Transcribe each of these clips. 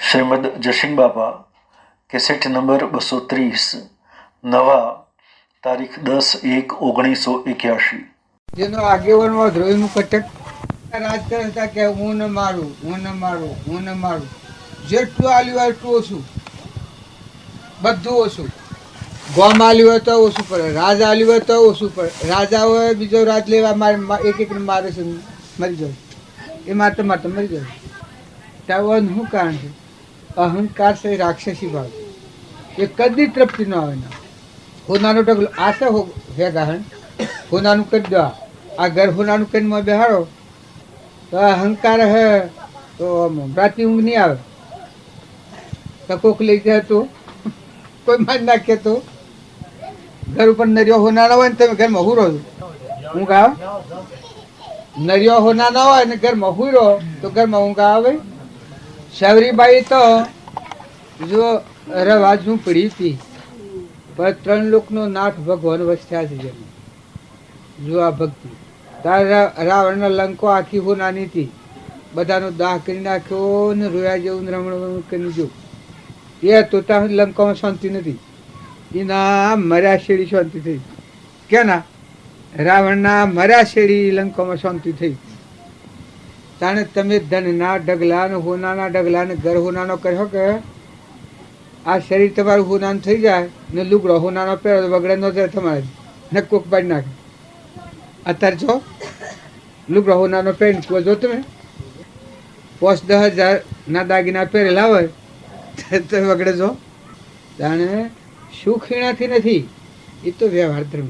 શ્રીમદ જશિંગ બાપા cassette number 230 નવા તારીખ 10/1/1981 જેનો આગેવાનો ધ્રોહીનું કટક રાજ કરતા કે હું ન મારું હું ન મારું હું ન મારું જેટલું આલ્યું હોય એટલું ઓછું, બધું ઓછું. ગોમ આલ્યું હોય તો ઓછું પડે, રાજ આલ્યું હોય તો ઓછું પડે. રાજા હોય બીજો રાજ લેવા મારે એક મારે છે, મરી જાય એ મારતા મારતા મરી જાય. ત્યાં શું કારણ છે? અહંકાર છે, રાક્ષસી ભાવ. એ કદી તૃપ્તિ ન આવે ના. હોનાનો ઢગલો આ છે ભેગા હોનાનું કરી દો, આ ઘર હોનાનું કરીને બેહાડો તો અહંકાર હે તો રાતે ઊંઘ નહીં આવે. તો કોક લઈ જાય તો કોઈ મારી નાખે તો ઘર ઉપર નરિયો હોનાનો હોય ને તમે ઘરમાં હુરો છો, ઊંઘ આવે? નરિયો હોનાનો હોય ને ઘરમાં હુરો તો ઘરમાં ઊંઘ આવે? શબરીબાઈ તો જો રવા ઝૂંપડી હતી પણ 3 લોકનો નાથ ભગવાન વસ્યા છે. જેમ જો આ ભક્તિ તારા રાવણના લંકો આખી હોનાની હતી, બધાનો દાહ કરી નાખ્યો ને રોયા જેવું રમણ કરી જો એ તો ત્યાં લંકામાં શાંતિ નથી. એના મર્યા શેડી શાંતિ થઈ. કેના રાવણના મર્યા શેડી લંકામાં શાંતિ થઈ. તાણે તમે ધનના ઢગલા ને હોનાના ઢગલા ને ઘર હોનાનો કહો કે આ શરીર તમારું હોનાનું થઈ જાય ને લુગડો હોનાનો પહેરો વગડે ન જાય તમારે ને કોક પાડી નાખે. અત્યારે જો લુગડો હોનાનો પહેરી જો તમે 5-10 હજાર ના દાગીના પહેરેલા હોય તો વગડે જો. જાણે સુખ એનાથી નથી, એ તો વ્યવહાર ધર્મ.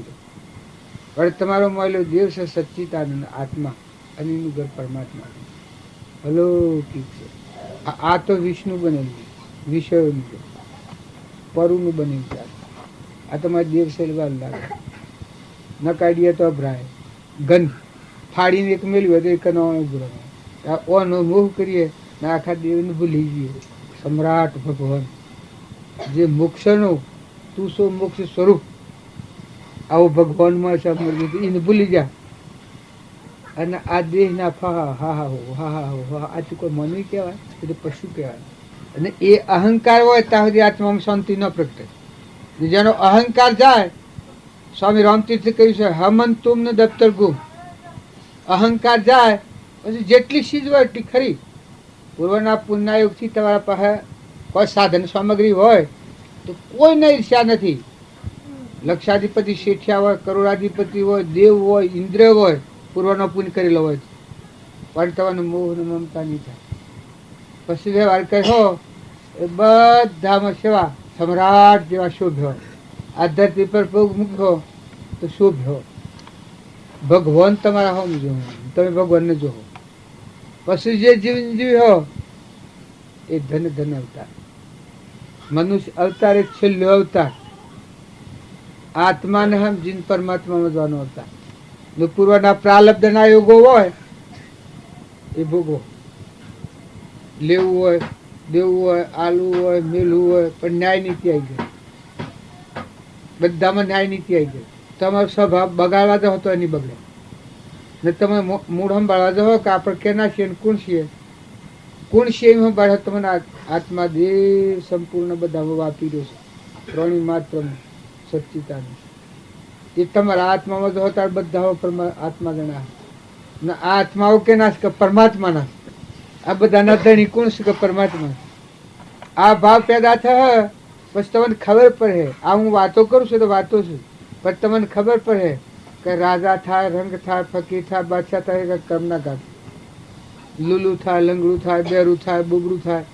પણ તમારો મળેલો દેવ છે સચ્ચિદાનંદ આત્મા અને એનું ઘર પરમાત્મા અલૌકિક છે. આ તો વિષ્ણુ બનેલું, વિષયોનું છે, પરુનું બનેલું છે. આ તમારી દેવ શૈલવાર લાગે ન કાઢીએ તો અભરાય. ગંધ ફાડીને એક મેળ્યું હોય તો એક નવાનો ગુરો ઓનો મોહ કરીએ ને આખા દેવને ભૂલી જઈએ. સમ્રાટ ભગવાન જે મોક્ષનો તું સો મોક્ષ સ્વરૂપ આવો ભગવાનમાં છે એને ભૂલી જા. અને આ દેહના ફહા હા હા હો હા હા હો હા આ કોઈ મનવી કહેવાય, એ તો પશુ કહેવાય. અને એ અહંકાર હોય ત્યાં સુધી આત્મામાં શાંતિ ન પ્રગટે. જેનો અહંકાર જાય, સ્વામી રામતીર્થે કહ્યું છે હમન તુમ ને દફતર ગુમ. અહંકાર જાય પછી જેટલી ચીજ હોય એટલી ખરી. પૂર્વના પુણ્યયુગથી તમારા પાસે કોઈ સાધન સામગ્રી હોય તો કોઈને ઈર્ષ્યા નથી. લક્ષાધિપતિ શેઠિયા હોય, કરોડાધિપતિ હોય, દેવ હોય, ઇન્દ્ર હોય, પૂર્વનો પુણ્ય કરેલો હોય પણ તમારું મોહ ને મમતા નહીં થાય. પછી વ્યવહાર કહો એ બધામાં સેવા સમ્રાટ જેવા શોભ્યો. આ ધરતી પર પગ મૂક્યો તો શોભ્યો. ભગવાન તમારા હોમ જો, તમે ભગવાનને જોવો. પછી જે જીવન જીવ્યો એ ધન ધન અવતાર. મનુષ્ય અવતાર એક છેલ્લો અવતાર. આત્માને સમજીને પરમાત્મામાં જવાનો અવતાર. પૂર્વના પ્રાલબ્ધના યોગો હોય એ ભોગવો. લેવું હોય, દેવું હોય, આલવું હોય, મેલવું હોય, પણ ન્યાય નીતિ આવી ગઈ. બધામાં ન્યાય નીતિ આવી ગઈ. તમારો સ્વભાવ બગાડવા જવો તો એની બગડે ને તમે મૂળ સંભાળવા જવો કે આપણે કેના છીએ ને કોણ છીએ. કોણ છીએ એમ સંભાળે તમને આત્મા દેવ સંપૂર્ણ બધામાં વાપી રહ્યો છે. ત્રણેય માત્ર સચ્ચિદાનંદ એ તમારા આત્મામાં જો ત્યારે બધા આત્મા ગણા ને આ આત્માઓ કેના છે કે પરમાત્માના. આ બધાના ધણી કોણ છે કે પરમાત્મા. આ ભાવ પેદા થયો પછી તમને ખબર પડે. આ હું વાતો કરું છું તો વાતો છું પણ તમને ખબર પડે કે રાજા થાય, રંગ થાય, ફકીર થાય, બાદશાહ થાય કે કર્મના કાઢ. લુલું થાય, લંગડું થાય, બેરું થાય, બોબડું થાય,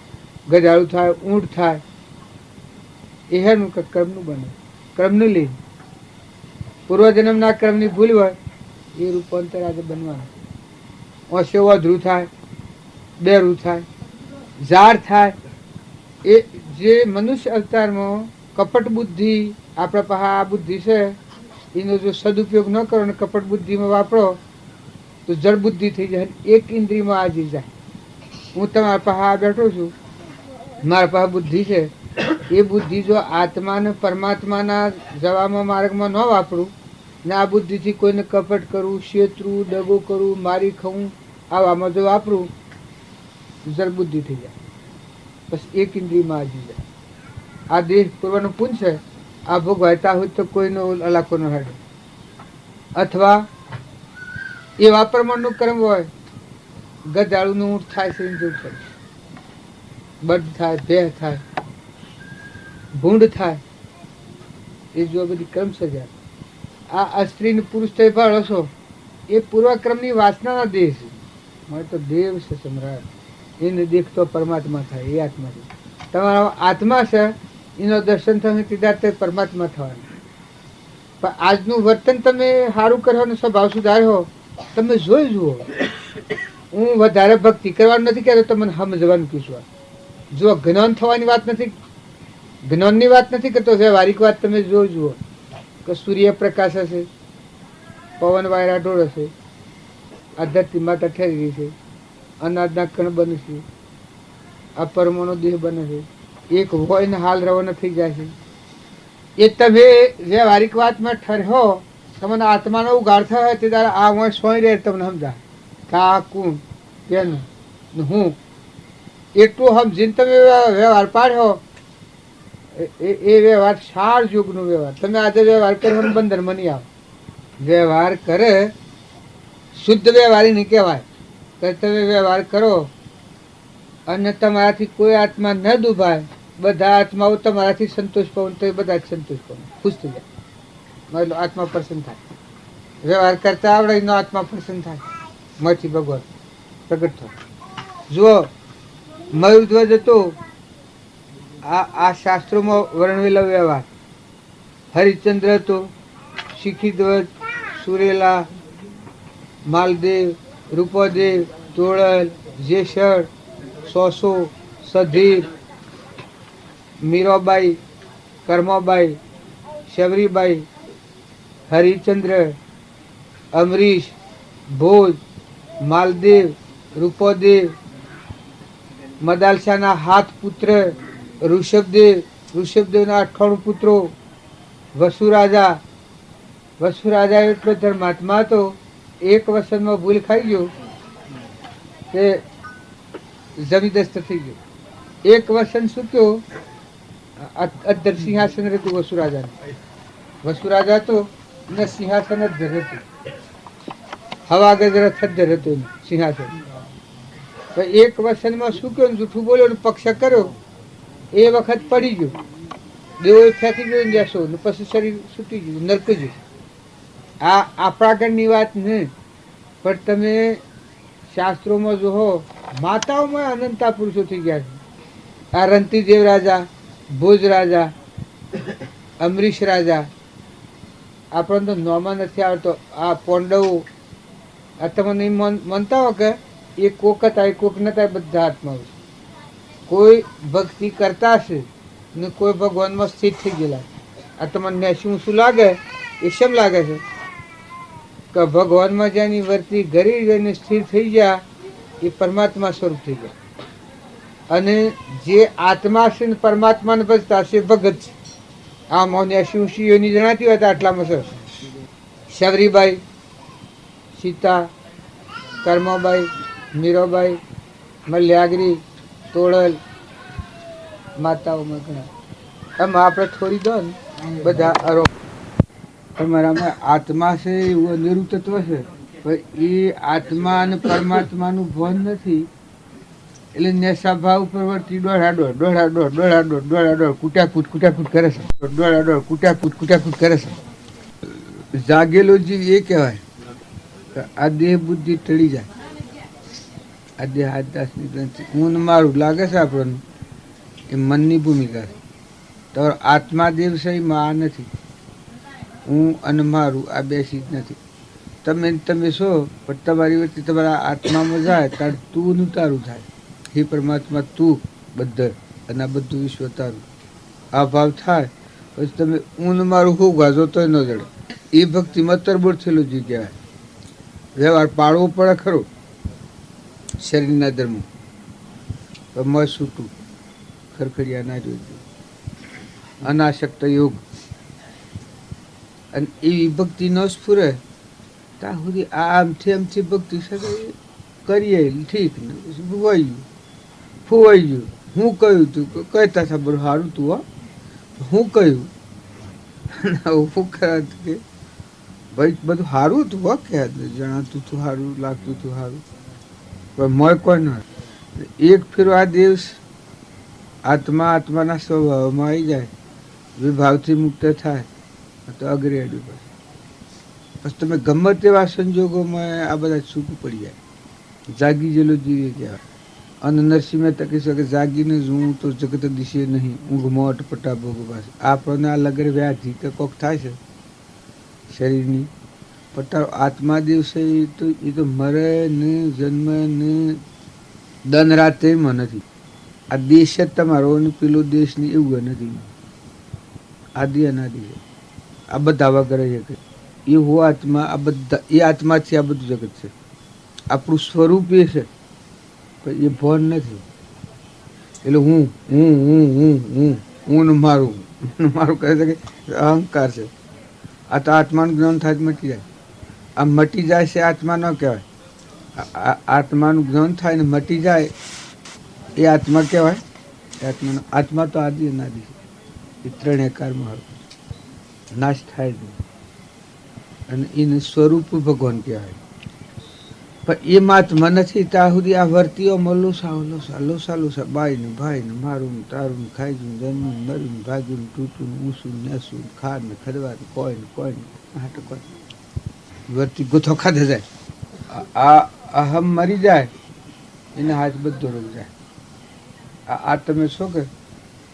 ગજાળું થાય, ઊંટ થાય. એ હેનું કે કર્મનું બને. કર્મનું લી પૂર્વજન્મના કર્મની ભૂલ હોય એ રૂપાંતર આજે બનવાનું. ઓછે વધરું થાય, બેરું થાય, ઝાડ થાય. એ જે મનુષ્ય અવતારમાં કપટ બુદ્ધિ આપણા પાસે આ બુદ્ધિ છે એનો જો સદુપયોગ ન કરો ને કપટ બુદ્ધિમાં વાપરો તો જળ બુદ્ધિ થઈ જાય. એક ઇન્દ્રિયમાં આવી જાય. હું તમારા પાસે આ બેઠો છું, મારા પાસે બુદ્ધિ છે. એ બુદ્ધિ જો આત્માને પરમાત્માના જવામાં માર્ગમાં ન વાપરું ને આ બુદ્ધિથી કોઈને કપટ કરવું, શેતરું, દગો કરવું, મારી ખાવું આવામાં જો વાપરું જળ બુદ્ધિ થઈ જાય. પછી એક ઇન્દ્રિયમાં આવી જાય. આ દેહ પૂર્વનું પુંજ છે, આ ભોગવાતા હોય તો કોઈનો અલાકો ન હાડે. અથવા એવા પ્રમાણનું કર્મ હોય, ગધાડુનું ઊંટ થાય છે, બળ થાય, ભેહ થાય, ભૂંડ થાય, એ જો બધી કર્મ સજા. આ સ્ત્રી પુરુષ થઈ ભાળો છો, એ પૂર્વક્રમની વાસનાના દેહ છે. મારે તો દેવ છે સમ્રાટ, એને દેખતો પરમાત્મા થાય, એ આત્મા છે. તમારો આત્મા છે, એનો દર્શન તમે સીધા તે પરમાત્મા થવાનું. પણ આજનું વર્તન તમે સારું કરવાનો સ્વભાવ સુધાર્યો, તમે જોઈ જુઓ. હું વધારે ભક્તિ કરવાનું નથી કહેતો, તમને સમજવાનું પૂછવા. જો જ્ઞાન થવાની વાત નથી, જ્ઞાનની વાત નથી કરતો, વ્યવહારિક વાત તમે જોઈ જુઓ કે સૂર્યપ્રકાશ હશે, પવન વાયરા ઢોળ હશે, આ ધરતી માતા ઠરી છે, અનાજના કણ બને છે, આ પરમાણુ દેહ બને છે, એક હોય ને હાલ રવાના થઈ જાય છે. એ તમે વ્યવહારિક વાતમાં ઠર્યો, તમને આત્માનો ઉગાડ થાય તે તારે આ હું સોઈ રહે તમને સમજા કા કું તેનું હું એટલું સમજીને તમે વ્યવહાર પાડ્યો. એ વ્યવહાર 4 યુગનો વ્યવહાર. તમે આજે વ્યવહાર કરવાનું બંધનમાં નહીં આવો. વ્યવહાર કરે શુદ્ધ વ્યવહારી નહીં કહેવાય. તો તમે વ્યવહાર કરો અને તમારાથી કોઈ આત્મા ન દુભાય, બધા આત્માઓ તમારાથી સંતોષ પામે તો એ બધા જ સંતોષ પામે, ખુશ થઈ જાય. મારો આત્મા પ્રસન્ન થાય. વ્યવહાર કરતા આવડે એનો આત્મા પ્રસન્ન થાય, મથી ભગવાન પ્રગટ થાય. જુઓ, મયુરધ્વજ હતો, આ શાસ્ત્રોમાં વર્ણવેલો વ્યવહાર. હરિશ્ચંદ્ર હતો, શિખીધ્વજ, સુરેલા, માલદેવ, રૂપદેવ, તોળલ, જેસર, સોસો, સધીર, મીરાબાઈ, કર્માબાઈ, શબરીબાઈ, હરિચંદ્ર, અમરીશ, ભોજ, માલદેવ, રૂપદેવ, મદાલસાના 7 પુત્ર, ઋષભદેવ, ઋષભદેવના 98 પુત્રો, વસુરાજા. વસુરાજા એટલો ધર્માત્મા હતો, એક વસનમાં ભૂલ ખાઈ ગયો તે જમીદસ્ત થઈ ગયો. એક વસન શું થયો, અધર સિંહાસન હતું વસુરાજાનું. વસુરાજા તો ને સિંહાસન અધર હતું, હવા ગજર થદ્ધર હતું સિંહાસન. એક વસનમાં શું કહ્યું, જૂઠું બોલ્યો ને પક્ષ કર્યો, એ વખત પડી ગયો, દેવો ફેંકી ગયો જશો ને પછી શરીર છૂટી ગયું, નરક ગયું. આ આપણા ઘરની વાત નહીં, પણ તમે શાસ્ત્રોમાં જોહો, માતાઓમાં અનંતા પુરુષો થઈ ગયા છે. આ રંતીદેવ રાજા, ભોજ રાજા, અમરીશ રાજા, આપણને તો નોમાં નથી આવતો. આ પાંડવો, આ તમે માનતા હો કે એ કોક હતા, એ કોક નતા, બધા હાથમાં છે. કોઈ ભક્તિ કરતા હશે ને કોઈ ભગવાનમાં સ્થિર થઈ ગયેલા. આ તમને શું લાગે, એ શેમ લાગે છે કે ભગવાનમાં જેની વર્તી ઘરી જઈને સ્થિર થઈ ગયા, એ પરમાત્મા સ્વરૂપ થઈ ગયા. અને જે આત્મા છે ને પરમાત્માને ભજતા છે ભગત છે. આ મોને શું શિવની જણાતી હતા આટલામાં સર. શબરીબાઈ, સીતા, કર્માબાઈ, મીરાબાઈ, મલ્યાગરી, તોળલ, માતાઓમાં ઘણા. એમાં આપણે થોડી દો ને બધા આરોપ. તમારામાં આત્મા છે એવું અનેરું તત્વ છે, પણ એ આત્મા અને પરમાત્માનું ભાન નથી. એટલે નેશા ભાવ પ્રવૃત્તિ દોડાદોડ કૂટ્યાકૂટ કરે છે. દોડાદોડ કૂટ્યાકૂટ કરે છે. જાગેલો જીવ એ કહેવાય આ દેહ બુદ્ધિ ટળી જાય. આ દેહ આદાસની ગ્રંથિ હું મારું લાગે છે આપણને, એ મનની ભૂમિકા છે. તો આત્મા દેવ છે એ માં નથી, હું અને મારું આ બે ચીજ નથી. તમે છો, પણ તમારી વચ્ચે તમારા આત્મામાં જાય ત્યારે તું નું તારું થાય. હે પરમાત્મા તું બધર અને આ બધું વિશ્વ તારું. આ ભાવ થાય પછી તમે ઊન મારું હું ગાજો તોય ન જડે. એ ભક્તિમાં તરબોળ થયેલું જીવ કહેવાય. વ્યવહાર પાળવો પડે ખરો શરીરના ધર્મો, મ છૂટું ખરખડિયા ના જોઈતું, અનાશક્ત યોગ. અને એવી ભક્તિ ન સ્ફુરે ત્યાં સુધી આમથી ભક્તિ કરીએ ઠીક ને ફુવાઈ ગયું. હું કહ્યું તું કહેતા હતા બધું સારું તું હો હું કહ્યું હું કહેવાતું કે ભાઈ બધું સારું હતું હો કે જણાતું તું સારું લાગતું તું સારું પણ મોય કોઈ ન એક ફેરો આ દિવસ આત્મા આત્માના સ્વભાવમાં આવી જાય વિભાવથી મુક્ત થાય તો અગ્રેડી પછી તમે ગમે તેવા સંજોગોમાં આ બધા છૂટું પડી જાય જાગી જેલો જીવે કહેવાય અને નરસિંહ મહેતા કહી શકે જાગીને જોઉં તો જગત દિશે નહીં ઊંઘમાં અટપટા ભોગ પાસે આપણને આ લગર વ્યાધિ કે કોક થાય છે શરીરની પણ તારો આત્મા દિવસે એ તો મરે ને જન્મે ને દન રાતે એમાં નથી આ દેશ જ તમારો અને પેલો દેશ ની એવું નથી આદિ અનાદિ છે આ બધા વગર છે એ હો આત્મા આ બધા એ આત્માથી આ બધું જગત છે આપણું સ્વરૂપ એ છે પણ એ ભાન નથી એટલે હું મારું કહે છે કે અહંકાર છે આ તો આત્માનું જ્ઞાન થાય મટી જાય આ મટી જાય છે આત્મા ન કહેવાય આત્માનું જ્ઞાન થાય ને મટી જાય એ આત્મા કહેવાય આત્મા તો આદિ અનાદિ છે એ ત્રણેય કાળમાં નાશ થાય જ નહીં અને એનું સ્વરૂપ ભગવાન કહેવાય પણ એ મહાત્મા નથી ત્યાં સુધી આ વર્તીઓમાં લોસા બાઈને ભાઈને મારું તારું ખાઈ જું જન્મ મર્યું ભાગ્યું તૂટું ઊંસું નેસું ખાર ને ખડવાનું કોઈ વર્તી ગુથો ખાધે જાય આ અહમ મરી જાય એના હાથ બધો રોગ જાય આ તમે શું કે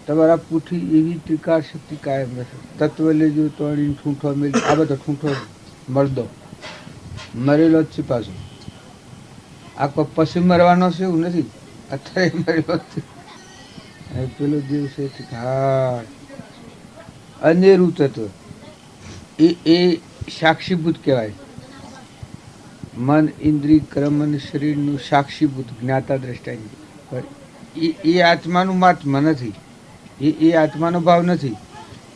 તમારા પૂઠી એવી ત્રિકાર શક્તિ કાયમ રહેશે તત્વ લેજો તો ઠૂંઠો મેળ આ બધો ઠૂંઠો મરદો મરેલો જ છે પાછો આ કોઈ પછી મરવાનો છે એવું નથી અત્યારે મરેલો જ છે પેલો દિવસ હા અનેરું તત્વ એ સાક્ષીભૂત કહેવાય મન ઇન્દ્રિય કર્મ અને શરીરનું સાક્ષીભૂત જ્ઞાતા દ્રષ્ટાની પણ એ આત્માનું મહાત્મા નથી એ આત્માનો ભાવ નથી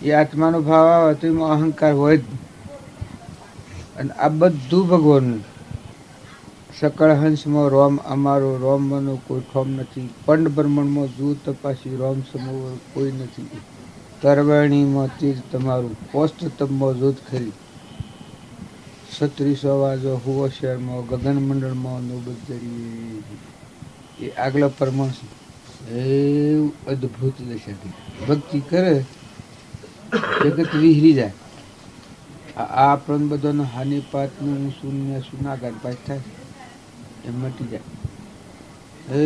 એ આત્માનો ભાવ આવે તો એમાં અહંકાર હોય જ અને આ બધું ભગવાનનું સકળ હંસમાં રોમ અમારો રોમનો કોઈ ઠોમ નથી પંડ બ્રહ્માંડમાં જુ તપાસી રોમ સમોવર કોઈ નથી તરવણીમાં તીર તમારું પોસ્તતમમાં જોત ખરી 36 અવાજો હુવો શહેરમાં ગગન મંડળમાં નોબતરી એ આગલા પરમાણ એવું અદભુત દશાથી ભક્તિ કરે જગત વિહરી જાય આ આપણને બધાનો હાનિપાતનું શૂન્ય સુનાગાર પાસ થાય એ મટી જાય એ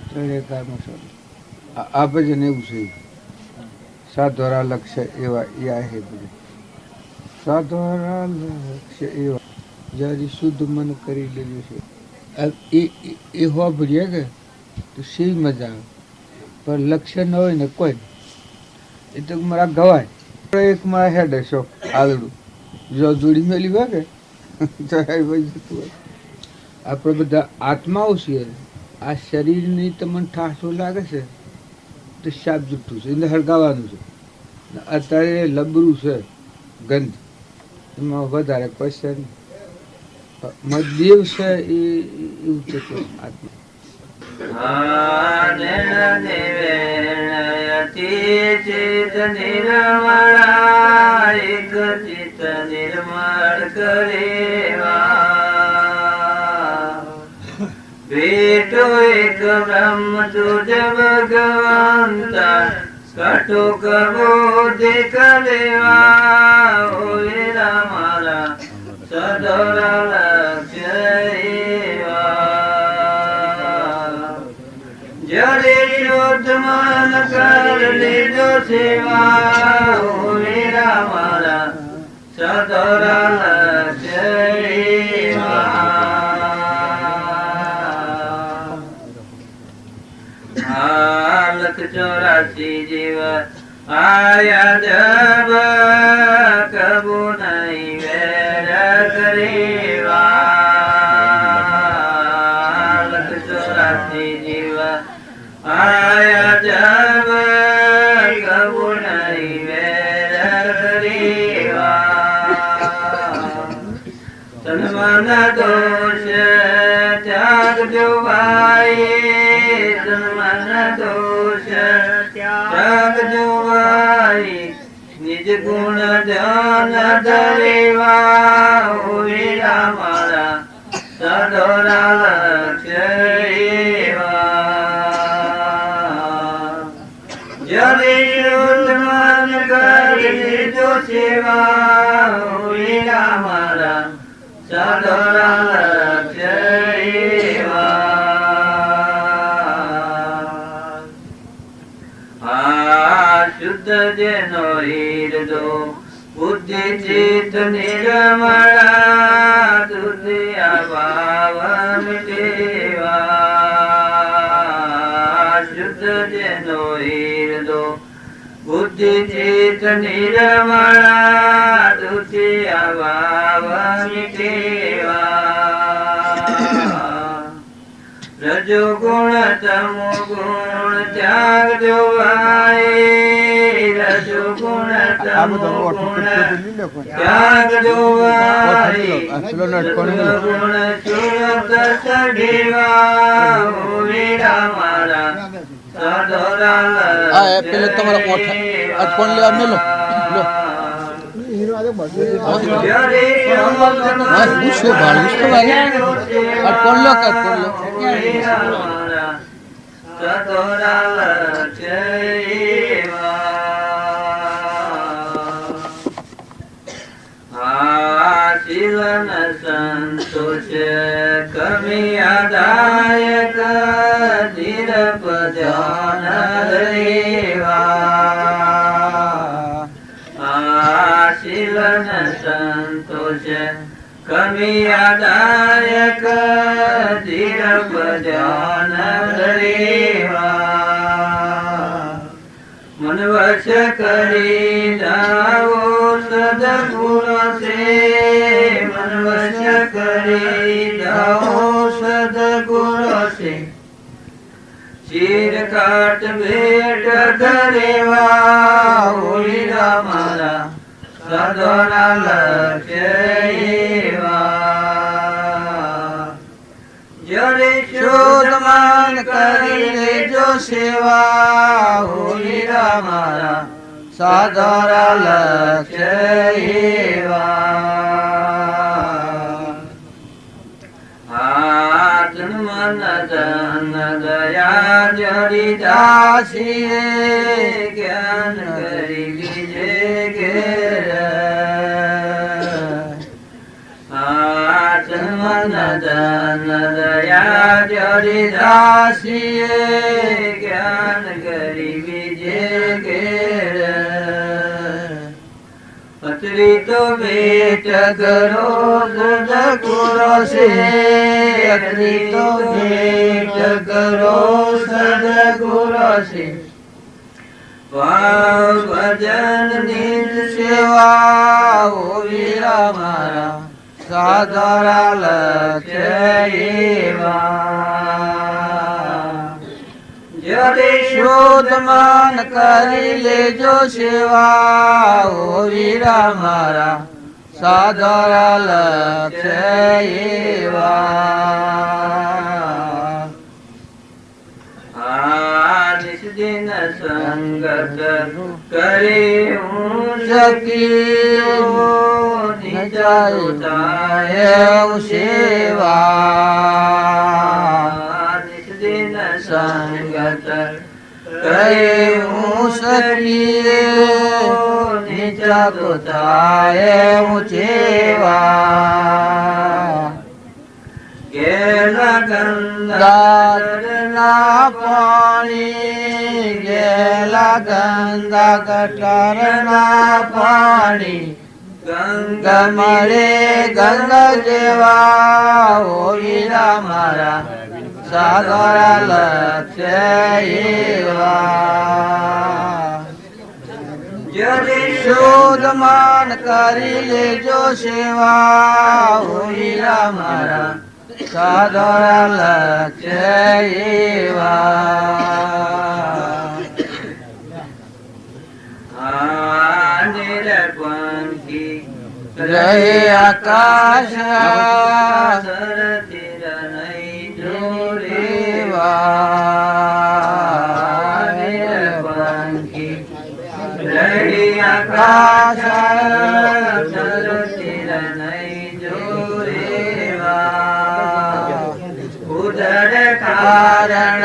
ત્રણેય કાળમાં સર આ ભજન એવું છે સાધોરા લક્ષ્ય એવા એ છે બધું સાધોરા લક્ષ્ય એવા જ્યારે શુદ્ધ મન કરી લેવું છે એ હોભળીએ કે તો શી મજા આવે પણ લક્ષ્ય ન હોય ને કોઈ એ તો મારા ગવાય એક મારા હેડે શોખ આલડું જો જોડી મેલી હોય કે આપણે બધા આત્માઓ છીએ આ શરીરની તમને ઠાસો લાગે છે તો શાપ જુઠ્ઠું છે એને હળગાવાનું છે અત્યારે લબરું છે ગંધ એમાં વધારે કોઈ છે નહીં મધ્યવ છે એ એવું છે આત્મા નિર્મળ કરેવા બેટો એક બ્રહ્મ તુજ ભગવંતા કટો કરવો દેખ લેવા ઓરા મારા સદોરા લક્ષ્ય જરે શુદ્ધ મન કર લીધો સેવા ઓરા મારા સદોરા લક્ષ્ય લખ 84 જીવ આયા જબ કબુ નહીં વેર કરેવા લખ 84 જીવ આયા જબ કબુ નહીં વેર કરેવા તન્મન દોષ ત્યાગ જો ભાઈ તન્મન દોષ ત્યાગ જોવાઈ નિજ ગુણ ધ્યાન ધરેવા વીરા મારા સદોરા લક્ષ્ય એવા જરે શુદ્ધ મન કરી જો સેવા વીરા મારા સદોરા લક્ષ્ય એવા શુદ્ધ જેનો હિરદો બુદ્ધિ ચિત્ત નિર્મળા દુધિયા ભાવ મિટેવા શુદ્ધ જેનો હિરદો બુદ્ધિ ચિત્ત નિર્મળા દુધિયા ભાવ મિટેવા રજો ગુણ તમો ગુણ ત્યાગ જોવાય રજો ગુણ તમો ગુણ ત્યાગ જોવાય ગુણ સુરત ચઢેવા વીરા મારા સદોરા પેલે તમારા મોઠા ફોન લેવા મેલો લો પૂછો ભાડું ફોન લો કર ફોન લો શીલન સંતોષ કમિયાદાયક ધીરપ ધ્યાન રેવા શીલન સંતોષ કમિયાદાયક ધીરપ ધ્યાન રેવા મન વશ કરી જાઓ સદગુણ છે મન વશ કરી જાઓ સદગુણ છે ચીર કાટ ભેટ ધરેવા વીરા મારા સદોરા લક્ષ્ય એવા જરે શુદ્ધ મન કરી લેજો સેવા વીરા મારા સદોરા લક્ષ્ય એવા મન ધન દયા જડી દાસીએ જ્ઞાન કરી બીજે ઘેર મન ધન દયા જડી દાસીએ જ્ઞાન કરી બીજે ઘેર પતરી તો ભેટ કરો સદગુરો છે પતરી તો ભેટ કરો સદગુરો છે ભાવ ભજન નિજ સેવા વીરા મારા સદોરા લક્ષ્ય એવા જરે શુદ્ધ મન કરી લેજો સેવા વીરા મારા સદોરા લક્ષ્ય એવા નિષ્દિન સંગત કરી હું શકી નિજાય સેવા નિષ્દિન સંગત કરી હું શકી નિજા તો થાય ઊંચેવા ગેલા ગંગા પાણી ગેલા ગંગા ગટરના પાણી ગંગા મળે ગંગા જેવા વીરા મારા સદોરા લક્ષ્ય એવા જરે શુદ્ધ મન કરી લેજો સેવા વીરા મારા સદોરા લક્ષ્ય એવા નિરપંખી રહે આકાશ સરતી નહીં જોડેવા રહી આકાશ ચંદ્ર નહીં જોરેવા ઉદર કારણ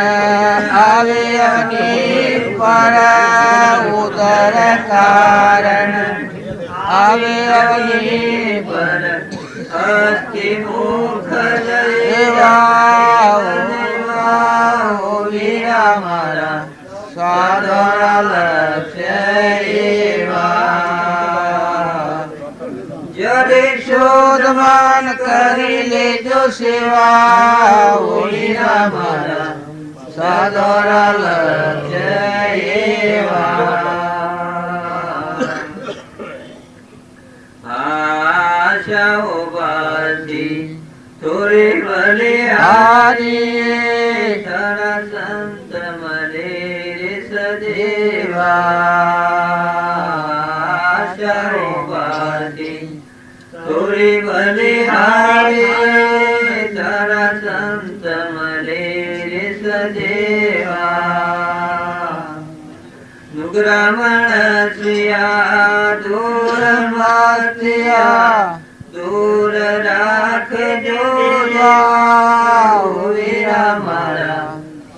આવે અગ્નિ પર ઉદર કારણ આવે અગ્નિ પર અસ્થિ મુખ વીરા મારા સાધના લક્ષ્ય જરે શોધમાન કરી લેજો સેવા વીરા મારા સાધના લક્ષ્ય આશા ઉપાસી થોડી બલિહારી સંત મને સદેવા ઉપાસી થોડી બલિહારી સંત મને સદેવા નુગ્રામણ શ્રિયા દૂર માત્યા દૂર રાખજો વીરા મારા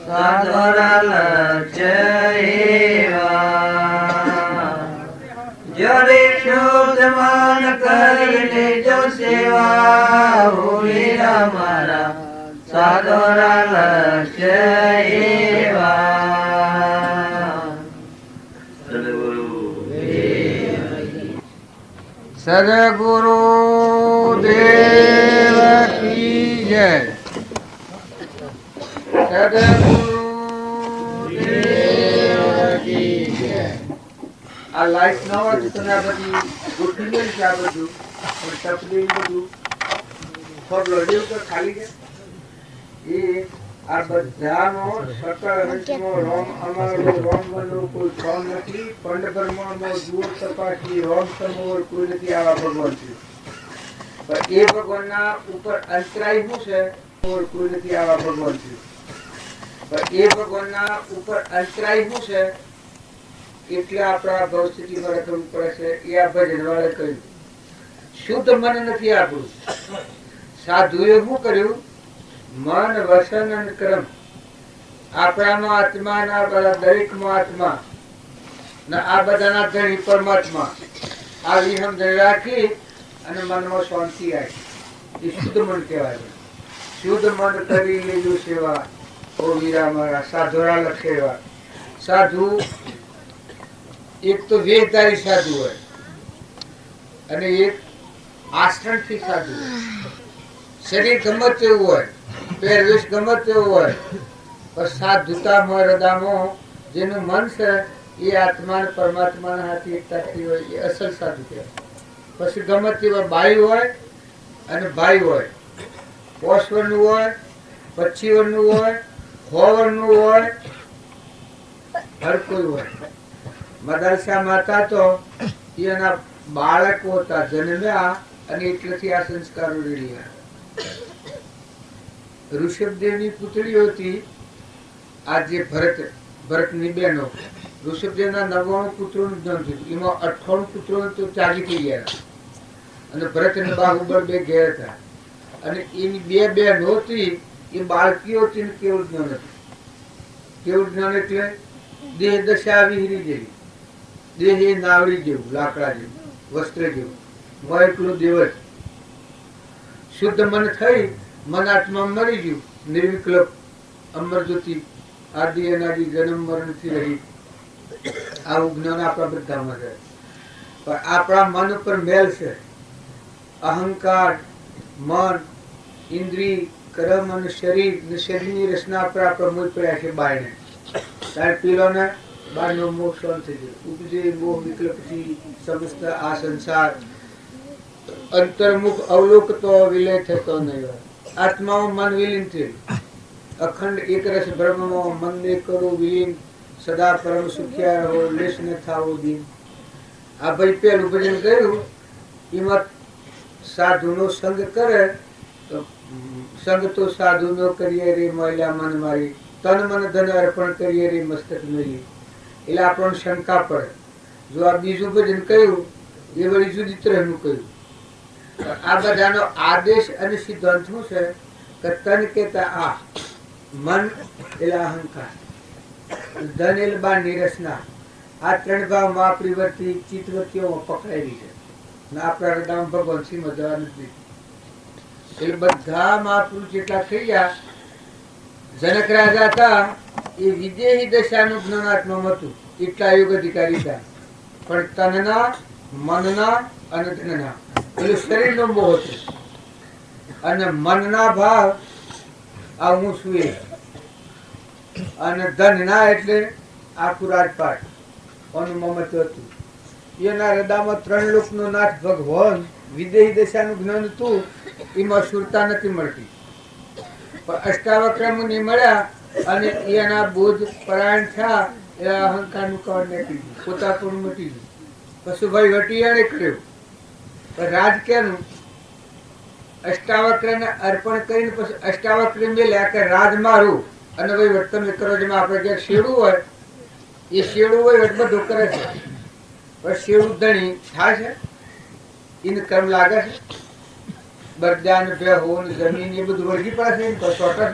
સાધરા લક્ષ્ય જરે શોધમાન કરી લેજો સેવા વીરા મારા સાધરા લક્ષ્ય સદગુરુ દેવ કી જય. સદગુરુ દેવ કી જય. આ લાઈટ ન હોય તો તને આ બધી ગોઠવી દે છે, આ બધું પણ તપદી બધું થોડું લડ્યું તો ખાલી છે એ આ બધાનો સકળ હંસનો રોમ અમારો રોમનો કોઈ ફોન નથી. પંડ બ્રહ્માંડનો દૂર તપાસી રોમ સમોર કોઈ નથી આવા ભગવાન છે. પણ એ ભગવાનના ઉપર અંતરાય શું છે? કોઈ નથી આવા ભગવાન છે. પણ એ ભગવાનના ઉપર અંતરાય શું છે? એટલે આપણા ભવસ્થિતિમાં રખડવું પડે છે. એ આ ભજન વાળે કહ્યું શુદ્ધ મન નથી આપણું. સાધુએ શું કર્યું? મન વસન અને કર્મ આપણામાં આત્મા ના બધા દરેકમાં આત્મા ને આ બધાના ધણી પરમાત્મા આ વિહમદણી રાખી અને મનમાં શાંતિ રાખી એ શુદ્ધ મન કહેવાય. શુદ્ધ મન કરી લેજો સેવા ઓ વીરા મારા સાધુરા લક્ષેવા. સાધુ એક તો વેદધારી સાધુ હોય અને એક આશ્રમથી સાધુ હોય. શરીર ગમે તેવું હોય, પહેરવેશ ગમે તેવું હોય, પણ સાધુતામાં હૃદયમાં જેનું મન છે એ આત્મા ને પરમાત્માના હાથે એકતાથી હોય એ અસલ સાધુ કહેવાય. પછી ગમે તેવા બાઈ હોય અને ભાઈ હોય, 5 વર્ષનું હોય, 25 વર્ષનું હોય, 100 વર્ષનું હોય, હર કોઈ હોય. મદરસા માતા તો એના બાળકો હતા જન્મ્યા અને એટલેથી આ સંસ્કારો રેડ્યા. ઋષભદેવની પુત્રીઓ હતી આ જે ભરતની બહેનો. ઋષભદેવના 99 પુત્રોનું જન્મ થયું, એમાં 98 પુત્રો તો ત્યાગી થઈ ગયા અને ભરત અને બાહુબળ બે ઘેર હતા. અને એની 2 બહેનો હતી એ બાળકીઓ હતી ને કેવું જ્ઞાન હતું. કેવું જ્ઞાન એટલે દેહ દશા વિહીરી જેવી, દેહ એ નાવડી જેવું, લાકડા જેવું, વસ્ત્ર જેવું, એકલું દેવ જ. શુદ્ધ મન થઈ મન આત્મા મરી ગયું, નિર્વિકલ્પ અમર જ્યોતિ આદિ અનાદિ જન્મ મરણથી રહી. આવું જ્ઞાન આપણા બધામાં છે. પણ આપણા મન ઉપર મેલ છે. અહંકાર, મન, ઇન્દ્રિય, કર્મ અને શરીરની રચના પર આપણા મોહ પડ્યા છે. બાયને ત્યારે પીલોને બારનો મોહ શાંત થઈ ગયો. ઉપજે મોહ વિકલ્પથી સમસ્ત આ સંસાર અંતર્મુખ અવલોકતો વિલય થતો નહીં. આત્મામાં મન વિલીન થયું. અખંડ એકરસ બ્રહ્મમાં મનને કરો વિલીન, સદા પરમ સુખ્યા રહો, લેશ ન થાવો દીન. આ ભાઈ પેલું ભજન કર્યું એમાં સાધુનો સંગ કરે તો સંગ તો સાધુનો કરીએ રે મહિલા મન મારી, તન મન ધન અર્પણ કરીએ રે મસ્તક મેલી. એટલે આપણને શંકા પડે જો આ બીજું ભજન કહ્યું એ વળી જુદી તરહનું કહ્યું. આ બધાનો આદેશ અને સિદ્ધાંત શું છે કે તન કેતા આ મન એટલે અહંકાર, ધન એટલે બાર નિરસના, આ ત્રણ ભાવમાં આપણી વર્તી ચિત્તવૃત્તિઓમાં પકડાયેલી છે. આપણા હૃદયમાં ભગવાન શ્રીમાં જવા નથી. એટલે બધા મહાપુરુષ જેટલા થઈ ગયા. જનક રાજા હતા એ વિદેહી દશાનું જ્ઞાનાત્મા હતું, એટલા યુગ અધિકારી હતા. પણ તનના, મનના અને ધનના પેલું શરીરનો મોહ હતો. અને મનના ભાવ આ હું છું એ, અને ધનના એટલે આખું રાજપાટ ઓનું મમત્વ હતું. એના હૃદયમાં ત્રણ લોકનો નાથ ભગવાન વિદેહી દશાનું જ્ઞાન હતું. એમાં સુરતા નથી મળતી. પણ અષ્ટાવક્ર મુનિ મળ્યા અને એના બોધ પરાયણ થયા. એ અહંકારનું કવર નાખી દીધું, પોતાપણું મટી ગયું. પછી ભાઈ વટિયાણે કર્યું. પણ રાજ કેનું અષ્ટાવક્રને અર્પણ કરીને પછી અષ્ટાવક્ર મેલ્યા કે રાજ મારું અને ભાઈ વર્તન કરો. જેમાં આપણે ક્યાંક શેડું હોય એ શેડું હોય બધું કરે છે. પણ શેડું ધણી થાય છે, એને કર્મ લાગે છે. બરદાન ભેહો જમીન એ બધું વળગી પડે છે. ચોટર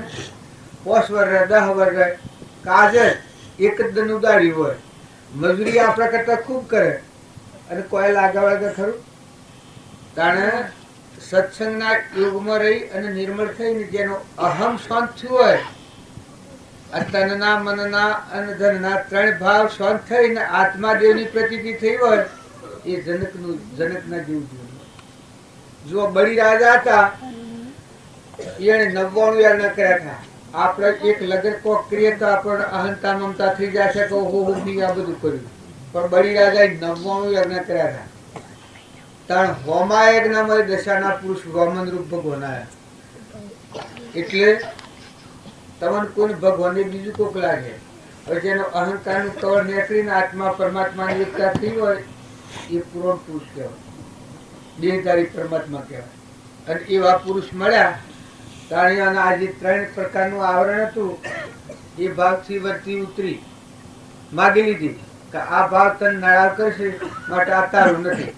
5 વર્ષ 10 વર્ષ કાજ એક જ દન ઉદાડી હોય. મજૂરી આપણા કરતા ખૂબ કરે અને કોઈ લાગાવડા ખરું. તાણે સત્સંગના યુગમાં રહી અને નિર્મળ થઈને જેનો અહમ શાંત થયું હોય, આ તનના, મનના અને ધનના ત્રણ ભાવ શાંત થઈને આત્માદેવની પ્રતીતિ થઈ હોય, એ જનકના જેવું જીવન. જો બળી રાજા હતા એને 99 યજ્ઞ કર્યા હતા. આપણે એક લગન કોક કરીએ તો આપણે અહંતા મમતા થઈ જાય છે કે આ બધું કર્યું. પણ બળી રાજાએ 99 યજ્ઞ કર્યા હતા. કારણ હોમા યજ્ઞમાં દશાના પુરુષ વામન રૂપ ભગવાન આવ્યા. એટલે તમને કોઈ ભગવાનને બીજું કોક લાગે. હવે જેનો અહંકારનું કવર નીકળીને આત્મા પરમાત્માની એકતા થઈ હોય એ પૂર્ણ પુરુષ કહેવાય, દેહધારી પરમાત્મા કહેવાય. અને એવા પુરુષ મળ્યા તાણે આજે 3 પ્રકારનું આવરણ હતું. એ ભાવથી વર્તી ઉતરી માગી લીધી કે આ ભાવ તને નડાવ કરશે માટે આ તારું નથી.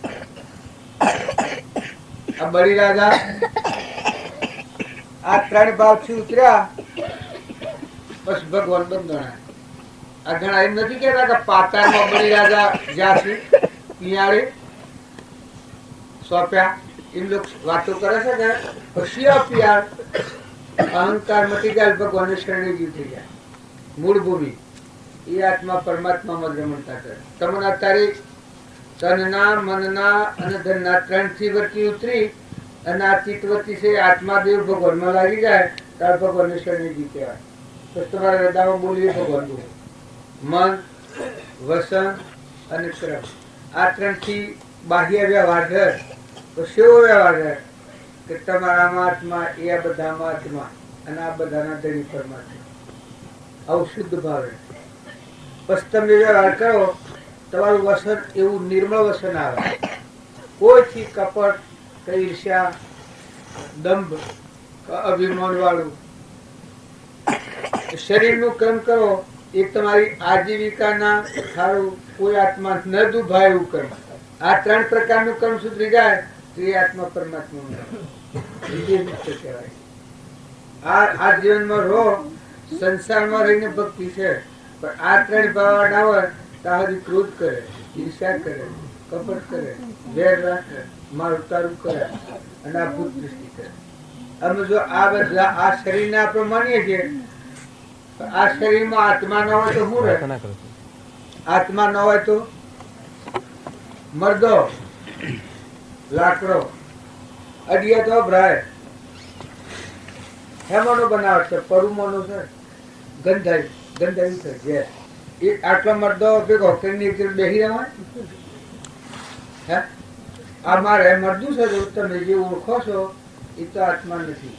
આ બળી રાજા આ 3 ભાવથી ઉતર્યા. બસ ભગવાન બંધણા. આ ઘણા એમ નથી કેતા કે પાતાળમાં બળી રાજા જ્યાંથી પિયાળે સોંપ્યા. એમ લોકો વાતો કરે છે કે પછી પિયાળ અહંકાર મટી જાય, ભગવાન શરણેજી થઈ જાય. મૂળ ભૂમિ એ આત્મા પરમાત્મામાં રમણતા કરે. તમને અત્યારે તનના, મનના અને ધનના 3 થી વર્તી ઉતરી અને આ ચિત્તવૃત્તિ છે આત્માદેવ ભગવાનમાં લાગી જાય ત્યારે ભગવાન શરણેજી કહેવાય. તો તમારા હૃદયમાં બોલીએ ભગવાન બોલો. મન, વસન અને ક્રમ આ 3 થી બાહ્ય વ્યવહાર છે. તો સેવો વ્યવહાર છે કે તમારામાં આત્મા એ આ બધામાં આત્મા અને આ બધાના ધણી પરમાત્મા આવું શુદ્ધ ભાવે. પછી તમે વ્યવહાર કરો તમારું વસન એવું નિર્મળ વસન આવે. કોઈથી કપટ કે ઈર્ષ્યા, દંભ કે અભિમાન વાળું. શરીરનું કર્મ કરો એ તમારી આજીવિકાના સારું કોઈ આત્મા ન દુભાય એવું કર્મ. આ 3 પ્રકારનું કર્મ સુધરી જાય તો એ આત્મા પરમાત્મા કહેવાય. આ જીવનમાં રહો, સંસારમાં રહીને ભક્તિ છે. પણ આ 3 ભાવ ના હોય ત્યાં સુધી ક્રોધ કરે, ઈર્ષા કરે, કપટ કરે, વેર રાખે, મારું તારું કરે અને આ ભૂત દૃષ્ટિ કરે. અમે જો આ બધા આ શરીરને આપણે માનીએ છીએ, આ શરીરમાં આત્મા ન હોય તો શું રહે? આત્મા ન હોય તો મરદો, લાકડો, અડિયા તો ભરાય. હેમાનો બનાવટ છે, પરુમોનો છે, ગંધાઈ છે. જે એ આટલો મરદો ભેગો કરીને બેસી રહેવાય. હે આ મારે મરદું છે તમે જે ઓળખો છો એ તો આત્મા નથી.